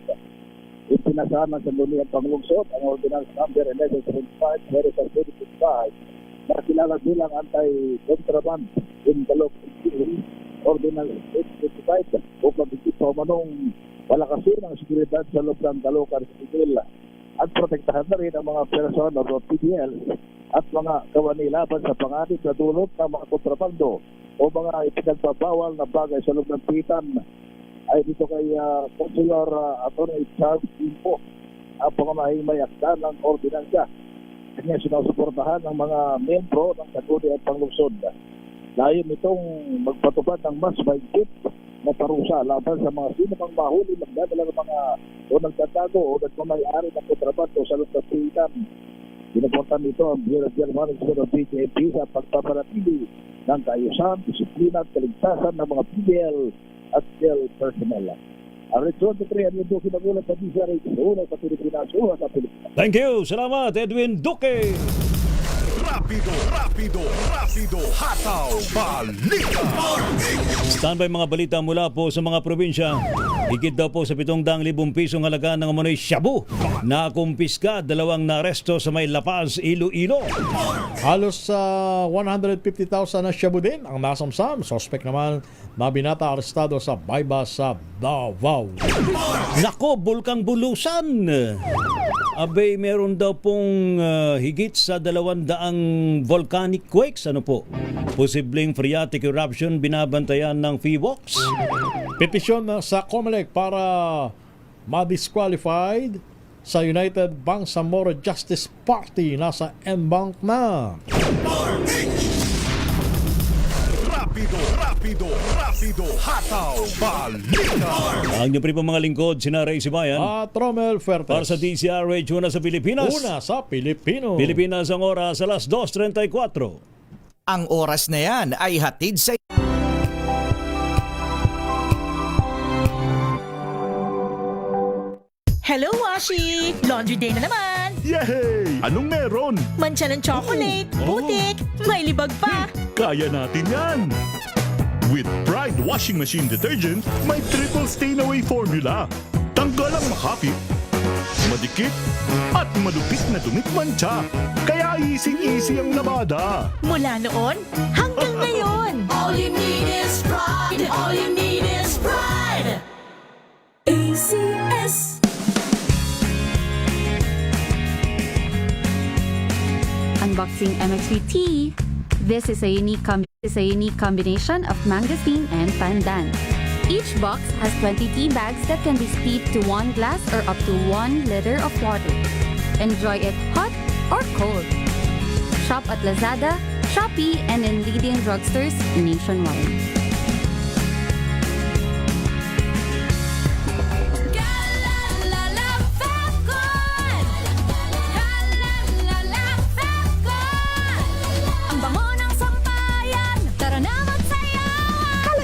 Ipinasahan ng Sangguniang Panglungsod ang Ordinance Number 1175 2025 na kilala bilang Anti-Contraband in Caloocan Ordinance 825 upang ito manong palakasin ang seguridad sa loob ng Caloocan City at protektahan na rin ang mga person o PDL at mga kawani laban sa panganib na dulot ng mga kontrabando o mga ipinagbabawal na bagay sa loob ng pitan. Ay dito kay Consular Attorney Charles Info ang pangamahing mayakda ng ordinansya. niya sinusuportahan ng mga miyembro ng Sangguniang Panglungsod. Layo nitong magpatupad ng mas mahigpit na parusa laban sa mga sino mang mahuli magdadala ng mga o nagtatago o nagmamayari ng kontrabando sa lupastitan. Pinupuntan nito ang Bureau Management of PNP sa pagpapanatili ng kaayusan, disiplina at kaligtasan ng mga PDL at PDL personnel. Ang Rizon 3 ang Duque nagulat sa DCRH sa unang sa Pilipinas o sa Pilipinas. Thank you. Salamat, Edwin Duque. Rapido, hataw, balita. Standby mga balita mula po sa mga probinsya. Higit daw po sa 700,000 pisong halaga ng umano'y shabu na kumpiska, 2 naaresto sa may La Paz, Iloilo. Halos 150,000 na shabu din ang nasamsam. Suspect naman na binata arestado sa Baybas sa Davao. Nako, bulkang bulusan. Abay, meron daw pong higit sa 200 volcanic quakes. Ano po? Posibleng phreatic eruption binabantayan ng PHIVOLCS. Petisyon sa COMELEC para ma-disqualified sa United Bangsamoro Justice Party. Nasa en-bank na. Rapido, hataw, balita. Ang niyo po mga lingkod, sina Ray Sibayan at Romel Fuertes. Para sa DCRH, una sa Pilipinas. Una sa Pilipino. Pilipinas ang oras, alas 2:34. Ang oras na yan ay hatid sa... Hello, Washi! Laundry day na naman! Yay! Anong meron? Mancha ng chocolate, putik, may libag pa! Kaya natin yan! With Pride Washing Machine Detergent, may triple stain-away formula. Tanggal ang makapit, madikit, at malupit na dumit mancha. Kaya easy-easy ang labada. Mula noon hanggang ngayon! All you need is pride. All you need is pride. ACS. Unboxing MX3T. This is a unique combination of mangosteen and pandan. Each box has 20 tea bags that can be steeped to 1 glass or up to 1 liter of water. Enjoy it hot or cold. Shop at Lazada, Shopee, and in leading drugstores nationwide.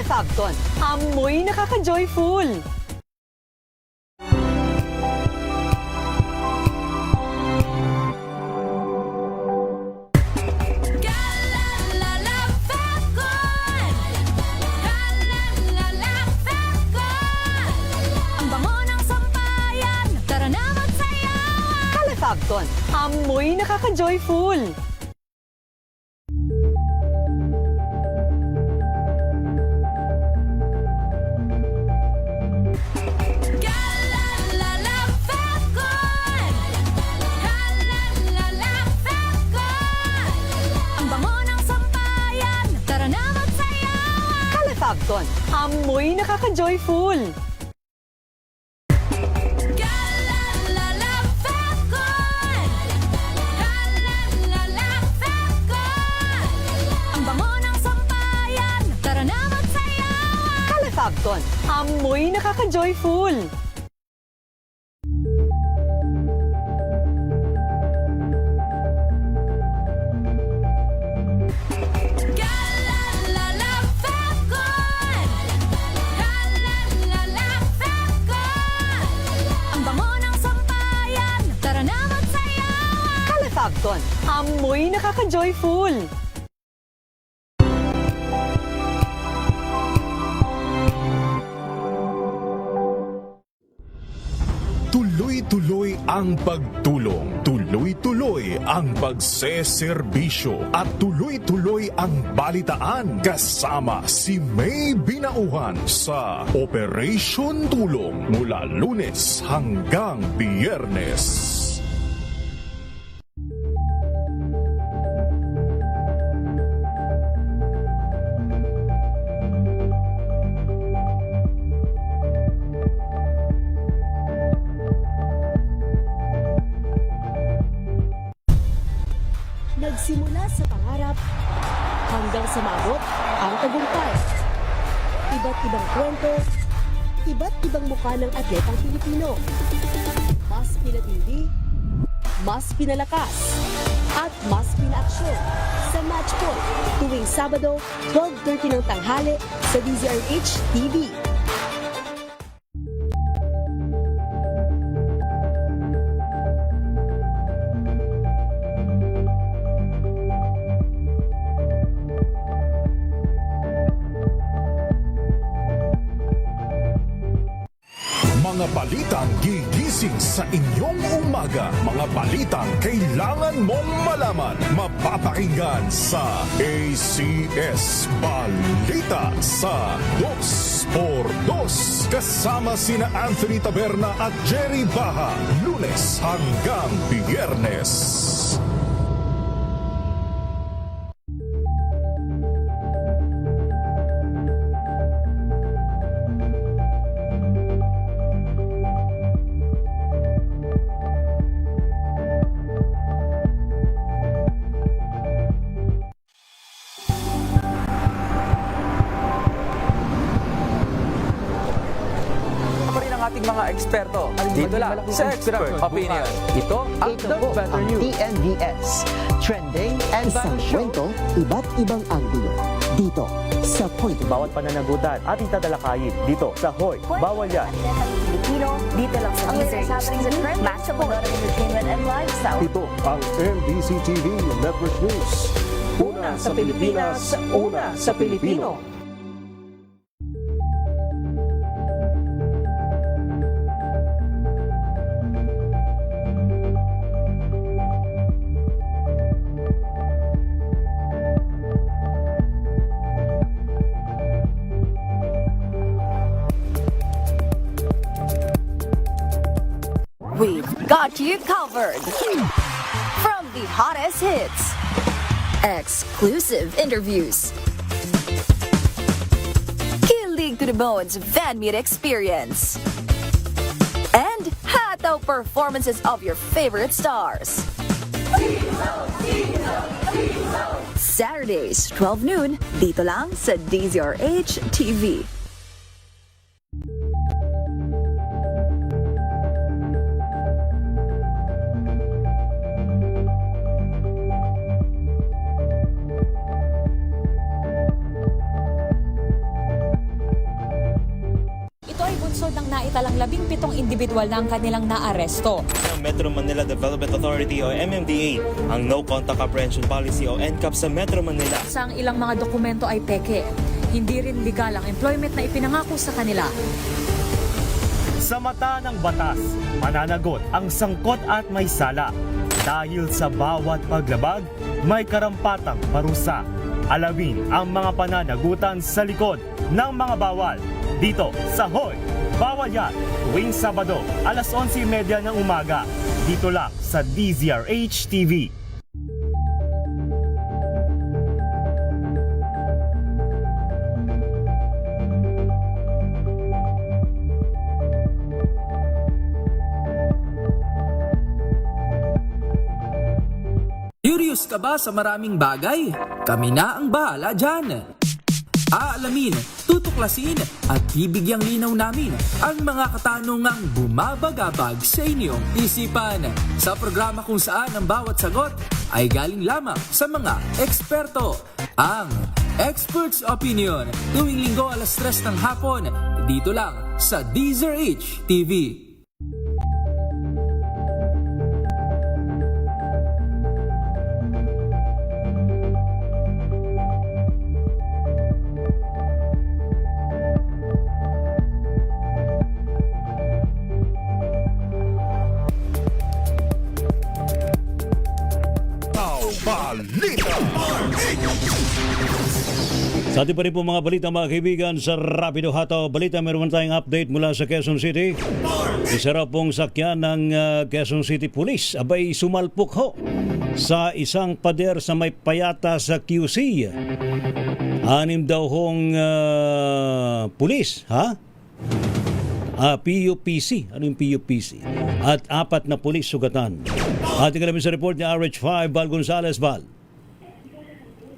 Fabcon, amoy nakaka-joyful. Ang bango ng sampayan, tara na magsayawan! Fabcon, amoy nakaka-joyful. Fabcon, amoy nakaka-joyful. Ang bango ng sampayan, tara na magsayawan! Fabcon, amoy nakaka-joyful. Fabcon, amoy nakaka-joyful. Tuloy-tuloy ang pagtulong, tuloy-tuloy ang pagseserbisyo, at tuloy-tuloy ang balitaan kasama si May Binauhan sa Operation Tulong mula Lunes hanggang Biyernes. Nagsimula sa pangarap hanggang sa maabot ang tagumpay. Iba't ibang kwento, iba't ibang mukha ng atletang Pilipino. Mas pinatindi, mas pinalakas, at mas pinaaksyon sa Match Point tuwing Sabado, 12:30 ng tanghali sa DZRH TV. Mga balitang gigising sa inyong umaga. Mga balitang kailangan mong malaman. Mapapakinggan sa ACS Balita sa 2x2. Kasama sina Anthony Taberna at Jerry Baha. Lunes hanggang Biyernes. ating mga eksperto. Dito lang sa Expert Opinion. Ito ang The Better News. TNVS. Trending and Isang kwento, iba't ibang anggulo. Dito sa Point. Bawat pananagutan ating tatalakayin dito sa Hoy. Bawal yan. Pilipino, dito lang sa DZRH TV, matchable entertainment and lifestyle. Ito ang MBC TV Network News. Una sa Pilipinas, una sa Pilipino. We've got you covered. From the hottest hits, exclusive interviews, kilig to the bones fan meet experience, and hataw performances of your favorite stars. Saturdays, 12 noon, dito lang sa DZRH TV. Ng naitalang 17 individual na ang kanilang naaresto. Ng Metro Manila Development Authority o MMDA ang No Contact Apprehension Policy o NCAP sa Metro Manila. Sa ilang mga dokumento ay peke. Hindi rin legal ang employment na ipinangako sa kanila. Sa mata ng batas, mananagot ang sangkot at may sala. Dahil sa bawat paglabag, may karampatang parusa. Alamin ang mga pananagutan sa likod ng mga bawal. Dito sa Hoy! Bawal yan, tuwing Sabado, alas 11:30 ng umaga. Dito lang sa DZRH TV. Curious ka ba sa maraming bagay? Kami na ang bahala dyan. Aalamin, tutuklasin at bibigyang linaw namin ang mga katanungang bumabagabag sa inyong isipan. Sa programa kung saan ang bawat sagot ay galing lamang sa mga eksperto. Ang Expert's Opinion, tuwing linggo alas 3 ng hapon, dito lang sa DZRH TV. Balita. Sa ating pa rin po mga balita mga kaibigan sa Rapido Hataw Balita, meron tayong update mula sa Quezon City. Isa raw pong sakyan ng Quezon City Police abay sumalpok ho sa isang pader sa may payata sa QC. 6 daw hong pulis, ha? PUPC. Ano yung PUPC? At 4 na pulis sugatan. Ating alamin sa report ni RH5 Val Gonzalez. Val.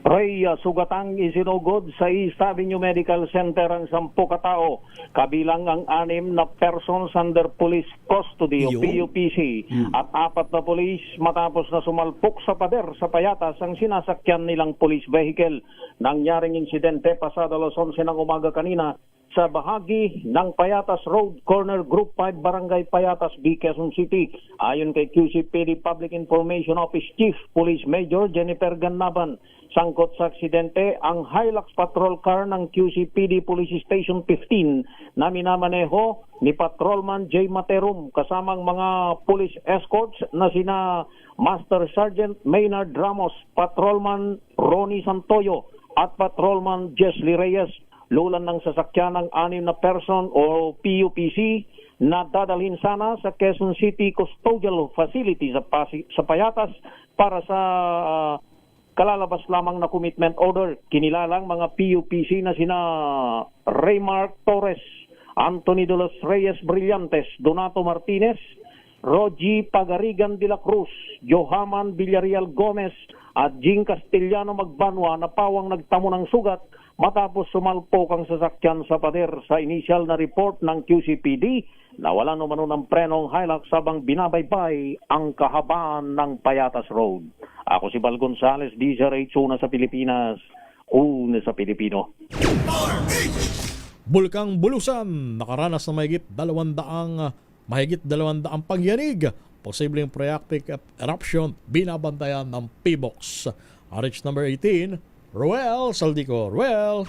Ray, sugatang isinugod sa East Avenue Medical Center ang 10 katao, kabilang ang 6 na persons under police custody o PUPC at 4 na polis matapos na sumalpok sa pader sa payatas ang sinasakyan nilang police vehicle. Nangyaring insidente pasado alas 11 ng umaga kanina sa bahagi ng Payatas Road, corner Group 5, Barangay Payatas, B, Quezon City. Ayon kay QCPD Public Information Office Chief Police Major Jennifer Gannaban, sangkot sa aksidente ang Hilux patrol car ng QCPD Police Station 15 na minamaneho ni Patrolman J. Materum kasamang mga police escorts na sina Master Sergeant Maynard Ramos, Patrolman Ronnie Santoyo at Patrolman Jesly Reyes. Lulan ng sasakyan ng 6 na person o PUPC na dadalhin sana sa Quezon City Custodial Facility sa Payatas para sa kalalabas lamang na commitment order. Kinilalang mga PUPC na sina Raymark Torres, Anthony de los Reyes Brillantes, Donato Martinez, Rogie Pagarigan de la Cruz, Johaman Villarreal Gomez at Jing Castellano Magbanwa na pawang nagtamo ng sugat matapos sumalpok ang sasakyan sa pader. Sa initial na report ng QCPD, nawala naman ng prenong Hilux habang binabaybay ang kahabaan ng Payatas Road. Ako si Bal Gonzales, DZRH, una sa Pilipinas, una sa Pilipino. Bulkang Bulusan, nakaranas ng mahigit 200 pagyanig. Posibleng phreatic eruption, binabantayan ng PBOX. RH number 18, Ruel Saldico. Ruel!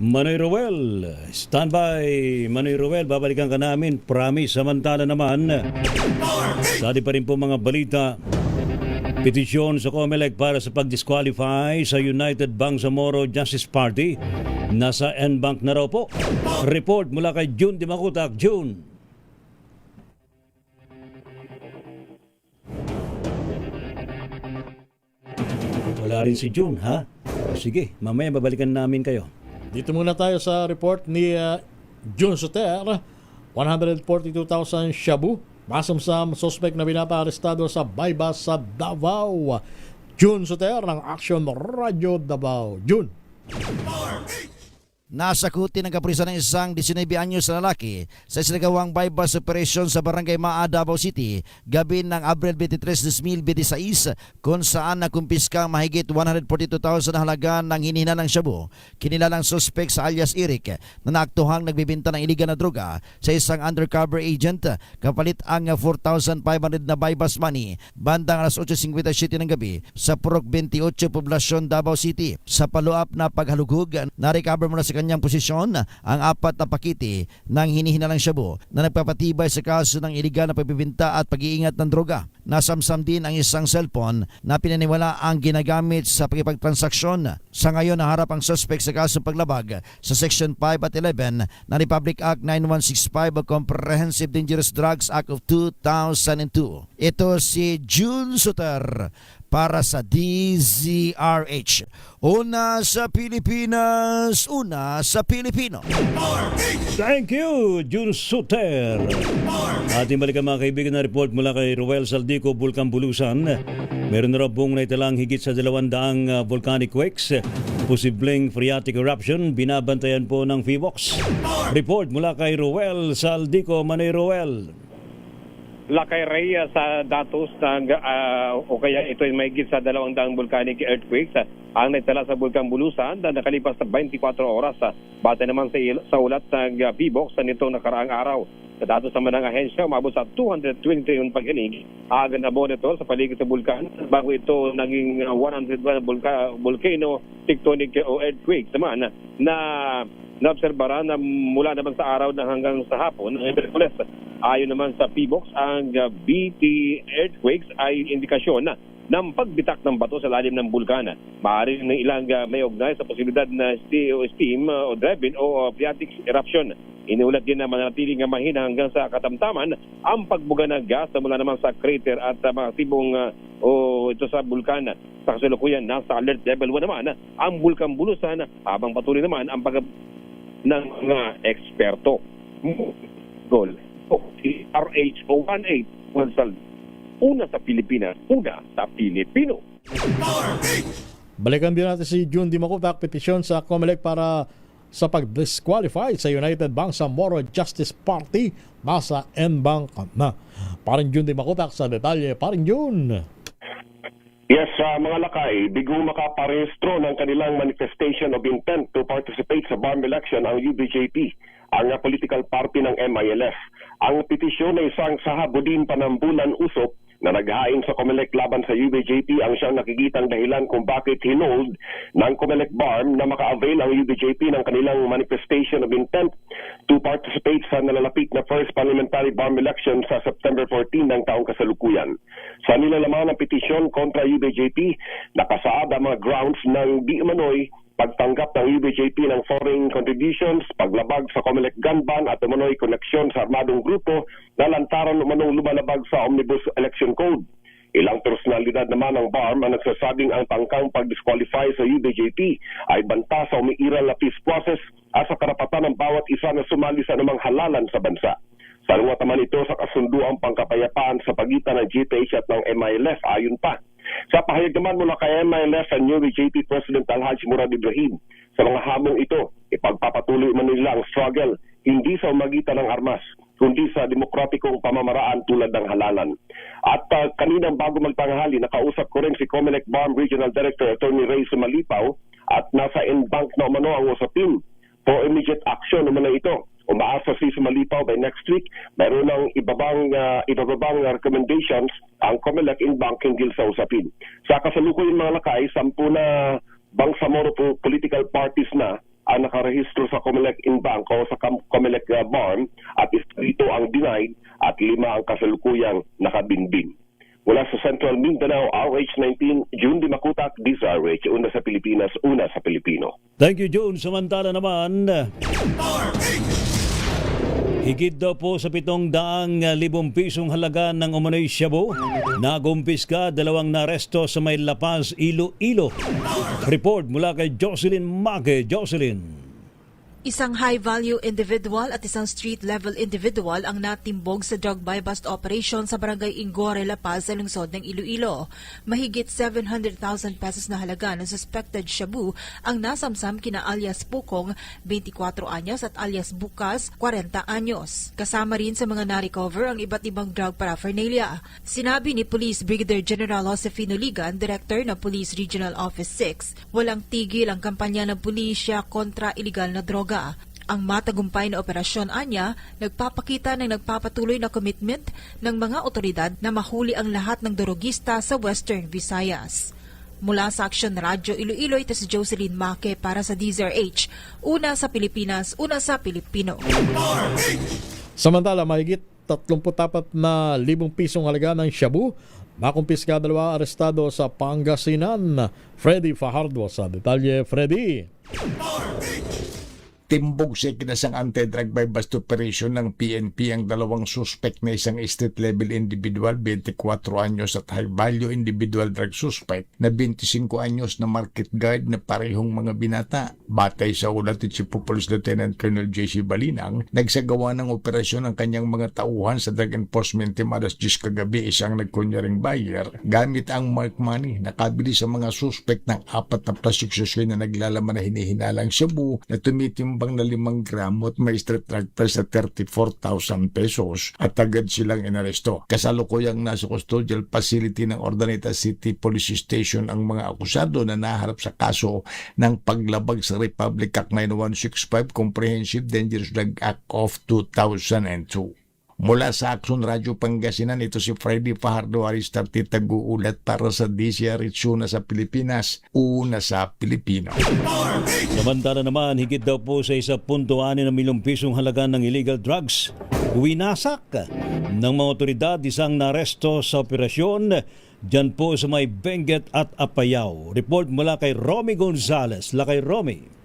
Manoy Ruel, standby. Manoy Ruel, babalikan ka namin. Promise, samantala naman. Dati pa rin po mga balita. Petisyon sa COMELEC para sa pag-disqualify sa United Bangsamoro Justice Party. Nasa NBank na raw po. Report mula kay June Dimakutak. June. Wala rin si June, ha? Sige, mamaya babalikan namin kayo. Dito muna tayo sa report ni June Soter. 142,000 shabu. Masamsam suspect na binapa-arestado sa bypass sa Davao. June Soter ng Action Radio Davao. June. Nasakuti ng kapulisan ng isang 19 anyos na lalaki sa isinagawang bypass operation sa Barangay Maa, Davao City, gabi ng Abril 23, 2026, kung saan nakumpiska ang mahigit 142,000 na halaga ng hinihina ng shabu. Kinilalang suspect sa alias Eric na naaktuhang nagbibenta ng iligal na droga sa isang undercover agent, kapalit ang 4,500 na bypass money bandang alas 8:57 ng gabi sa Purok 28, Poblasyon, Davao City. Sa follow-up na paghalugog, na-recover mula sa kanyang posisyon ang 4 na pakiti ng hinihinalang shabu na nagpapatibay sa kaso ng iligal na pagbibinta at pag-iingat ng droga. Nasamsam din ang isang cellphone na pinaniwala ang ginagamit sa pagpagtransaksyon. Sa ngayon, naharap ang suspect sa kaso paglabag sa Section 5 at 11 ng Republic Act 9165 o Comprehensive Dangerous Drugs Act of 2002. Ito si June Suter para sa DZRH. Una sa Pilipinas, una sa Pilipino. Thank you, June Suter. Ating balikan mga kaibigan na report mula kay Ruel Saldico, Bulkang Bulusan. Meron na raw pong naitalang higit sa 200 volcanic quakes. Posibleng phreatic eruption, binabantayan po ng PBOX. Report mula kay Ruel Saldico. Manay Ruel. Lakay Ray sa datos ng o kaya ito ay mahigit sa 200 volcanic earthquakes ang naitala sa Bulkang Bulusan na nakalipas na 24 oras. Base naman sa ulat ng PBOX nitong nakaraang araw. Sa datos naman ng ahensya, umabot sa 223 paghinig ang nabonito sa paligid sa bulkan bago ito naging 101 volcano tectonic o earthquakes naman na naobserbara na mula naman sa araw na hanggang sa hapon ng Miyerkules. Ayon naman sa PBOX, ang BT earthquakes ay indikasyon na ng pagbitak ng bato sa lalim ng bulkan. Maaari ng ilang may ugnay sa posibilidad na steam o drive-in o phreatic eruption. Inulat din na manatiling mahina hanggang sa katamtaman ang pagbuga ng gas na mula naman sa crater at mga tibong ito sa bulkan. Sa kasalukuyan, nasa alert level 1 naman ang Bulkang Bulusan habang patuloy naman ang ng mga eksperto. Goal. RH018 Gonzal. una sa Pilipinas, una sa Pilipino. Balikan din natin si June Dimacuta, petisyon sa COMELEC para sa pag-disqualify sa United Bangsamoro Justice Party. Nasa N-Bank na. Paring June Dimacuta sa detalye. Paring June. Yes, mga lakay, bigong makaparehistro ng kanilang manifestation of intent to participate sa BARM election ang UBJP, ang political party ng MILF. Ang petisyon ay isang sahabudin panambulan usop na naghain sa COMELEC laban sa UBJP ang siyang nakikitang dahilan kung bakit hinold ng COMELEC BARM na maka-avail ang UBJP ng kanilang manifestation of intent to participate sa nalalapit na first parliamentary BARM election sa September 14 ng taong kasalukuyan. Sa nilalaman ng petisyon kontra UBJP, nakasaad ang mga grounds ng di umano'y pagtanggap ng UBJP ng foreign contributions, paglabag sa COMELEC gun ban at umano'y koneksyon sa armadong grupo na lantaran umanong lumalabag sa Omnibus Election Code. Ilang personalidad naman ng BARM ang nagsasabing ang tangkang pag-disqualify sa UBJP ay banta sa umiiral na peace process at sa karapatan ng bawat isa na sumali sa namang halalan sa bansa. Salungat naman ito sa kasunduang pangkapayapaan sa pagitan ng GPH at ng MILF ayon pa. Sa pahayag naman mula kay MILF and UBJP President Alhaji Murad Ibrahim, sa mga hamong ito, ipagpapatuloy man nila ang struggle hindi sa umagitan ng armas, kundi sa demokratikong pamamaraan tulad ng halalan. At kaninang bago magtanghali, nakausap ko rin si COMELEC BARM Regional Director Attorney Ray Sumalipaw at nasa N-Bank na umano ang usapin for immediate action umano ito. Umaasa si Sumalipaw by next week, mayroon ng ibabang recommendations ang COMELEC N-Bank hinggil sa usapin. Sa kasalukuyan mga lakay, 10 na Bangsamoro political parties na ang nakarehistro sa COMELEC N-Bank o sa COMELEC BARM at dito ang denied at 5 ang kasalukuyang nakabinbin. Mula sa Central Mindanao, RH19, June Dimacuta, DZRH, una sa Pilipinas, una sa Pilipino. Thank you, June. Samantala naman, higit daw po sa 700,000 pisong halaga ng umano'y shabu. Nagumpiska, 2 naresto sa May La Paz, Iloilo. Report mula kay Jocelyn Mague. Jocelyn. Isang high-value individual at isang street-level individual ang natimbog sa drug buy-bust operation sa barangay Ingore, La Paz sa lungsod ng Iloilo. Mahigit 700,000 pesos na halaga ng suspected shabu ang nasamsam kina alias Pukong, 24 anyos at alias Bukas, 40 anyos. Kasama rin sa mga na-recover ang iba't ibang drug paraphernalia. Sinabi ni Police Brigadier General Josefino Ligan, Director ng Police Regional Office 6, walang tigil ang kampanya ng pulisya kontra iligal na droga. Ang matagumpay na operasyon anya, nagpapakita ng nagpapatuloy na commitment ng mga otoridad na mahuli ang lahat ng drogista sa Western Visayas. Mula sa Action Radio Iloilo, ito si Jocelyn Maque para sa DZRH. Una sa Pilipinas, una sa Pilipino. Samantala, mahigit 34,000 pisong halaga ng shabu. Nakumpiska 2 arestado sa Pangasinan. Freddy Fajardo sa detalye. Freddy. Timbog sa kinasang anti-drug buy-bust operation ng PNP ang 2 suspect na isang estate-level individual, 24 anyos at high-value individual drug suspect na 25 anyos na market guard na parehong mga binata. Batay sa ulat ni Chief of Police Lieutenant Colonel J.C. Balinang, nagsagawa ng operasyon ang kanyang mga tauhan sa Drug Enforcement Team alas 10 kagabi, isang nagkunyaring buyer. Gamit ang mark money, nakabili sa mga suspect ng 4 na plastic sachet na naglalaman na hinihinalang shabu na tumitimbang na 5 gramo at may street drug price na 34,000 pesos at agad silang inaresto. Kasalukuyang nasa custodial facility ng Urdaneta City Police Station ang mga akusado na naharap sa kaso ng paglabag sa Republic Act 9165 Comprehensive Dangerous Drug Act of 2002. Mula sa Action Radio Pangasinan, ito si Freddy Fajardo Aristarti Taguulat para sa DZRH, una sa Pilipinas, una sa Pilipino. Samantala naman, higit daw po sa 1.6 milyong pisong halaga ng illegal drugs. Winasak ng mga otoridad isang naresto sa operasyon dyan po sa may Benguet at Apayao. Report mula kay Romy Gonzales. Lakay Romy.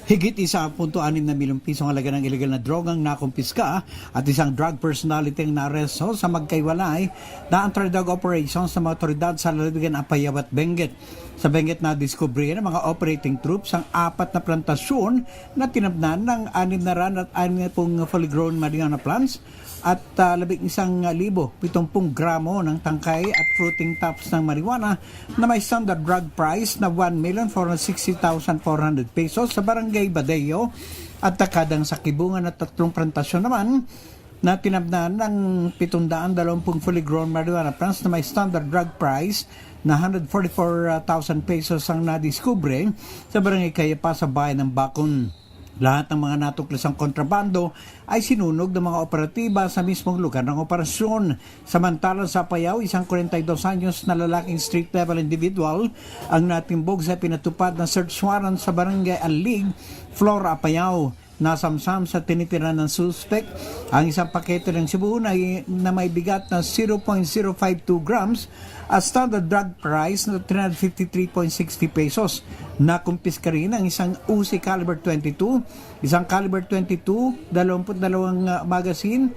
Higit 1.6 na milyong pisong halaga ng illegal na drogang nakumpiska at isang drug personality ang naresto sa magkaiwalay na anti-drug operations sa mga otoridad sa lalawigan Apayao at Benguet. Sa Benguet na diskubre ng mga operating troops ang 4 na plantasyon na tinabnan ng 6 na ran at 6 fully grown marijuana plants at 11,070 gramo ng tangkay at fruiting tops ng marijuana na may standard drug price na 1,460,400 pesos sa Barangay Badeo at takadang sa Kibungan at 3 plantasyon naman na tinabnan ng 720 fully grown marijuana plants na may standard drug price na 144,000 pesos ang nadiskubre sa Barangay Kayapa sa bayan ng Bacon. Lahat ng mga natuklasang kontrabando ay sinunog ng mga operatiba sa mismong lugar ng operasyon. Samantalang sa Apayao, isang 42 anyos na lalaking street-level individual ang natimbog sa pinatupad na search warrant sa Barangay Alig, Flora, Apayao. Nasamsam sa tinitira ng suspect ang isang pakete ng Cebu na may bigat na 0.052 grams at standard drug price na 353.60 pesos. Nakumpiska rin ang isang Uzi caliber 22, isang caliber 22, 22 magazine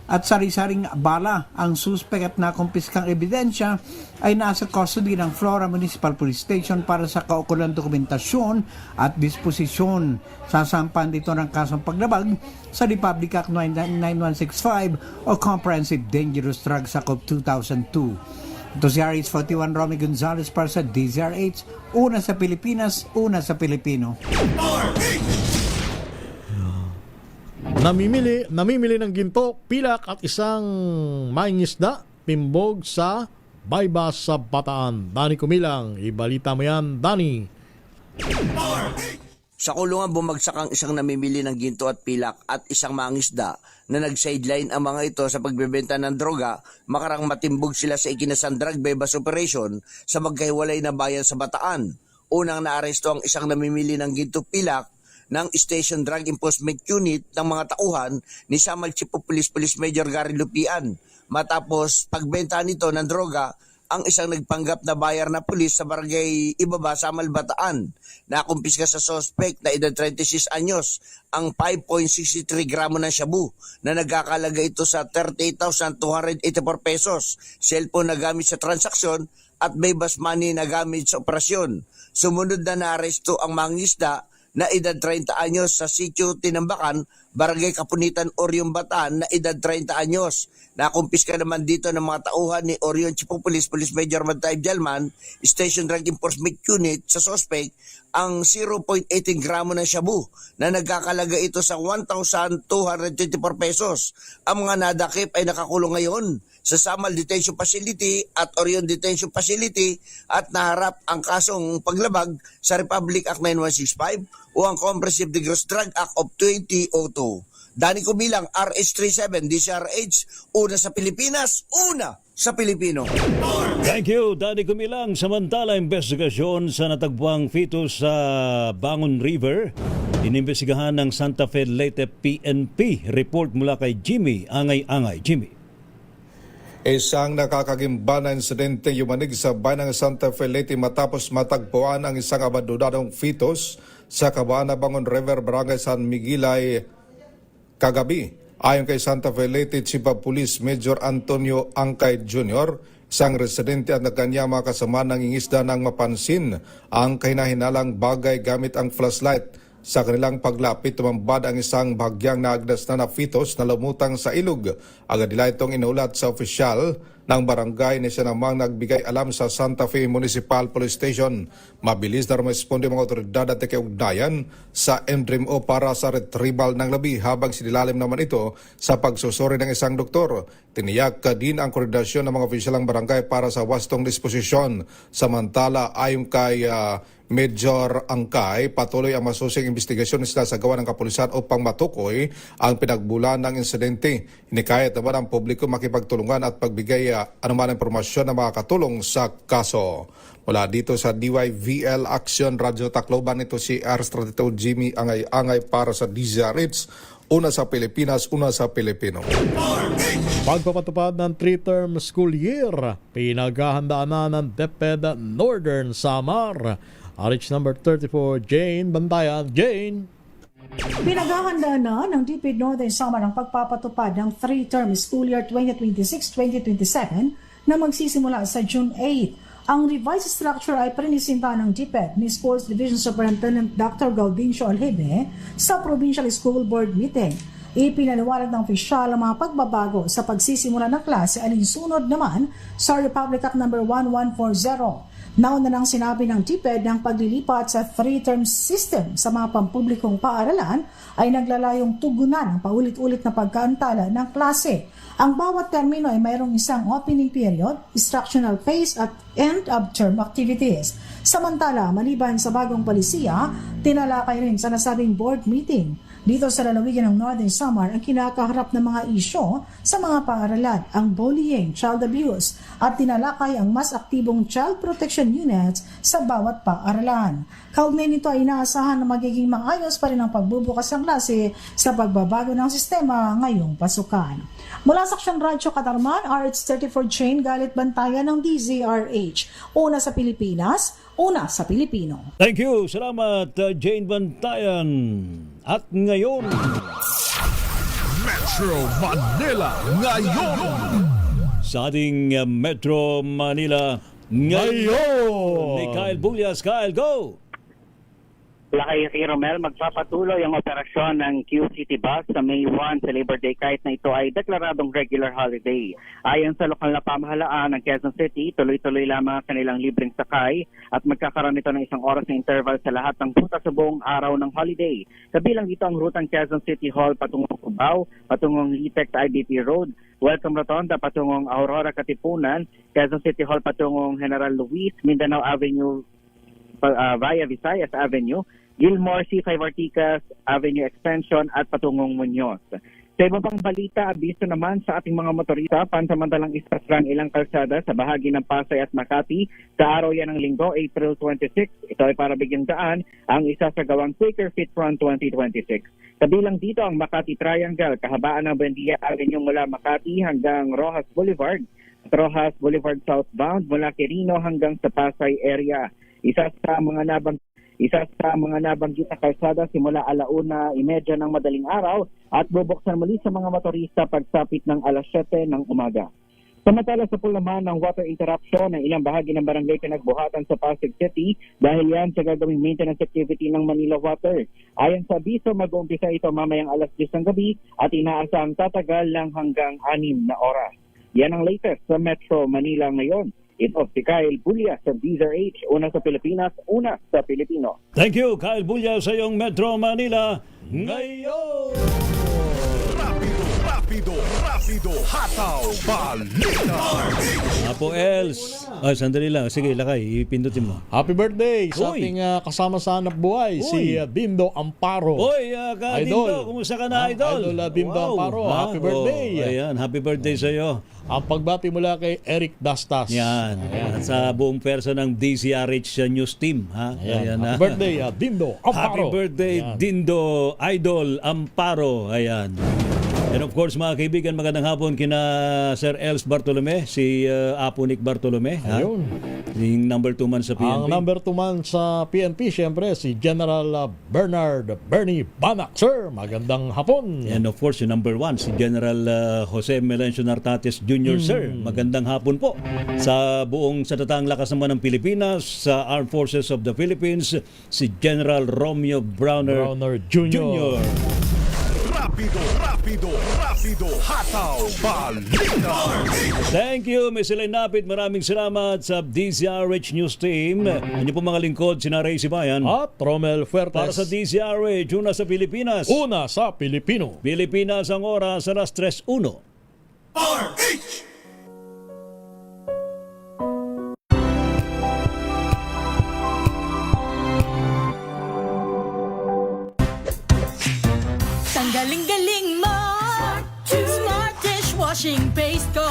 at sari-saring bala. Ang suspect at nakumpiskang ebidensya ay nasa custody ng Flora Municipal Police Station para sa kaukulang dokumentasyon at disposisyon. Sasampan dito ng kasong paglabag sa Republic Act 9165 o Comprehensive Dangerous Drugs Act of 2002. Ito si RH41 Romy Gonzalez para sa DZRH, una sa Pilipinas, una sa Pilipino. Namimili ng ginto, pilak at isang mangingisda timbog sa Baybas sa Bataan. Dani Kumilang, ibalita mo yan, Dani. Sa kulungan bumagsak ang isang namimili ng ginto at pilak at isang mangingisda na nag-sideline ang mga ito sa pagbebenta ng droga makarang matimbog sila sa ikinasang drug bypass operation sa magkahiwalay na bayan sa Bataan. Unang naaresto ang isang namimili ng ginto pilak ng Station Drug Enforcement Unit ng mga tauhan ni Samal Chief of Police Police Major Gary Lupian. Matapos pagbenta nito ng droga ang isang nagpanggap na bayar na pulis sa Barangay Ibaba, Samal, Bataan. Nakumpiska sa suspect na edad 36 anyos ang 5.63 gramo ng shabu na nagkakalaga ito sa 38,284 pesos, cellphone na gamit sa transaksyon at bypass money na gamit sa operasyon. Sumunod na naaresto ang mangingisda na edad 30 anyos sa Sitio Tinambakan, Barangay Kapunitan, Orion, Bataan na edad 30 anyos. Nakumpiska naman dito ng mga tauhan ni Orion Chief of Police Police Major Mantayb Jalman, Station Drug Enforcement Unit sa suspect ang 0.18 gramo ng shabu na nagkakalaga ito sa 1,224 pesos. Ang mga nadakip ay nakakulong ngayon sa Samal Detention Facility at Orion Detention Facility at naharap ang kasong paglabag sa Republic Act 9165 o ang Comprehensive Dangerous Drug Act of 2002. Dani Kumilang, RH37, DZRH, una sa Pilipinas, una sa Pilipino. Thank you, Dani Kumilang. Samantala, investigasyon sa natagpuang fetus sa Bangon River, inimbestigahan ng Santa Fe Leyte PNP. Report mula kay Jimmy Angay-Angay. Jimmy. Isang nakakagimba na insidente yumanig sa bayan ng Santa Fe Leyte matapos matagpuan ang isang abandonadong fetus sa Cabana Bangon River, Barangay San Miguelay kagabi. Ayon kay Santa Fe Leyte Chief of Police Major Antonio Angkay Jr., isang residente at nagkanyama kasama ng ingisda nang mapansin ang kahinahinalang bagay gamit ang flashlight. Sa kanilang paglapit, tumambad ang isang bahagyang naagdas na fetus na lumutang sa ilog. Agad nila itong inulat sa opisyal ng barangay na siya namang nagbigay alam sa Santa Fe Municipal Police Station. Mabilis na rumisponde mga otoridad at nakiugnayan sa MDRIMO para sa retrieval ng labi habang sinilalim naman ito sa pagsusuri ng isang doktor. Tiniyak din ang koordinasyon ng mga opisyal ng barangay para sa wastong disposisyon. Samantala, ayon kay Major Angkay, patuloy ang masusing investigasyon sila sa gawa ng kapulisan upang matukoy ang pinagbulan ng insidente. Inikayat naman ang publiko makipagtulungan at pagbigay anuman impormasyon na makakatulong sa kaso. Mula dito sa DYVL Action Radio Tacloban, ito si RH32 Jimmy Angay-Angay para sa DZRH, una sa Pilipinas, una sa Pilipino. Pagpapatupad ng 3-term school year, pinaghahandaan na ng DepEd Northern Samar. RH number 34, Jane Bantayan. Jane. Pinaghahanda na ng DepEd Northern Samar ang pagpapatupad ng 3-term school year 2026-2027 na magsisimula sa June 8. Ang revised structure ay prinisinta ng DepEd ni Sports Division Superintendent Dr. Gaudincio Alhebe sa Provincial School Board meeting. Ipinaliwanag ng opisyal ang mga pagbabago sa pagsisimula ng klase alinsunod naman sa Republic Act No. 1140. Nauna nang sinabi ng DepEd ng paglilipat sa 3-term system sa mga pampublikong paaralan ay naglalayong tugunan ang paulit-ulit na pagkaantala ng klase. Ang bawat termino ay mayroong isang opening period, instructional phase at end of term activities. Samantala, maliban sa bagong palisiya, tinalakay rin sa nasabing board meeting dito sa lalawigan ng Northern Samar ang kinakaharap ng mga isyo sa mga paaralan, ang bullying, child abuse at tinalakay ang mas aktibong child protection units sa bawat paaralan. Kaugnay nito ay inaasahan na magiging maayos pa rin ang pagbubukas ng klase sa pagbabago ng sistema ngayong pasukan. Mula sa Aksyon Radyo Katarman, RH34 Chain Galit Bantayan ng DZRH. Una sa Pilipinas, una sa Pilipino. Thank you. Salamat, Jane Bantayan. At ngayon, Metro Manila ngayon. sa ating Metro Manila ngayon, ni Kyle Bullias. Kyle, go! Lakay si Romel, magpapatuloy ang operasyon ng Q-City Bus sa May 1 sa Labor Day kahit na ito ay deklaradong regular holiday. Ayon sa lokal na pamahalaan ng Quezon City, tuloy-tuloy lamang ang kanilang libreng sakay at magkakaroon ito ng 1 oras na interval sa lahat ng ruta sa buong araw ng holiday. Kabilang dito ang rutang Quezon City Hall patungong Cubao, patungong Litex IBP Road, Welcome Rotonda patungong Aurora Katipunan, Quezon City Hall patungong General Luis, Mindanao Avenue via Visayas Avenue, Gilmore C5 Ortigas Avenue Extension at patungong Muñoz. Sa iba pang balita, abiso naman sa ating mga motorista, pansamantalang isasra ang ilang kalsada sa bahagi ng Pasay at Makati sa araw yan ng Linggo, April 26. Ito ay para bigyang daan ang isasagawang Quaker Fit Run 2026. Kabilang dito ang Makati Triangle, kahabaan ng Buendia Avenue mula Makati hanggang Rojas Boulevard at Rojas Boulevard southbound mula Quirino hanggang sa Pasay area. Isa sa mga nabanggit na kalsada simula 1:30 ng madaling araw at bubuksan muli sa mga motorista pagsapit ng 7:00 ng umaga. Samantala sa naman ng water interruption ng ilang bahagi ng barangay Pinagbuhatan sa Pasig City dahil yan sa gagawing maintenance activity ng Manila Water. Ayon sa abiso, mag-uumpisa ito mamayang 10:00 ng gabi at inaasahang tatagal lang hanggang 6 na oras. Yan ang latest sa Metro Manila ngayon. Ito si Kyle Bullias sa DZRH, una sa Pilipinas, una sa Pilipino. Thank you, Kyle Bullias sa iyong Metro Manila ngayon. Rapido, hataw, balita. Apo Els. Sandali lang. Sige, lakay. Ipindutin mo. Happy birthday sa Uy. ating kasama sa hanap buhay, si Dindo Amparo. Oy, Dindo, kumusta ka na, Idol? Idol Dindo Amparo, happy birthday. Ayan, happy birthday sa iyo. Ang pagbati mula kay Eric Dastas. Yan. At sa buong perso ng DZRH News Team. Ha? Ayan. Happy birthday, Dindo Amparo. Happy birthday, Dindo Idol Amparo. Ayan. And of course, mga kaibigan, magandang hapon kina Sir Els Bartolome, si Apo Nick Bartolome. Ayun. Yung number 2 man sa PNP. Ang number 2 man sa PNP, siyempre, si General Bernie Banak. Sir, magandang hapon. And of course, yung number 1, si General Jose Melencio Nartates Jr. Sir, magandang hapon po. Sa buong satatang lakas naman ng Pilipinas, sa Armed Forces of the Philippines, si General Romeo Browner Jr. Rapido, hataw, balita. Thank you, Ms. Elaine Napit. Maraming salamat sa DZRH News Team. Ano po mga lingkod, sina Ray Sibayan at Romel Fuertes. Para sa DZRH, una sa Pilipinas. Una sa Pilipino. Pilipinas ang oras, 3:01. RH! Galing-galing mo, smart dishwashing paste ko.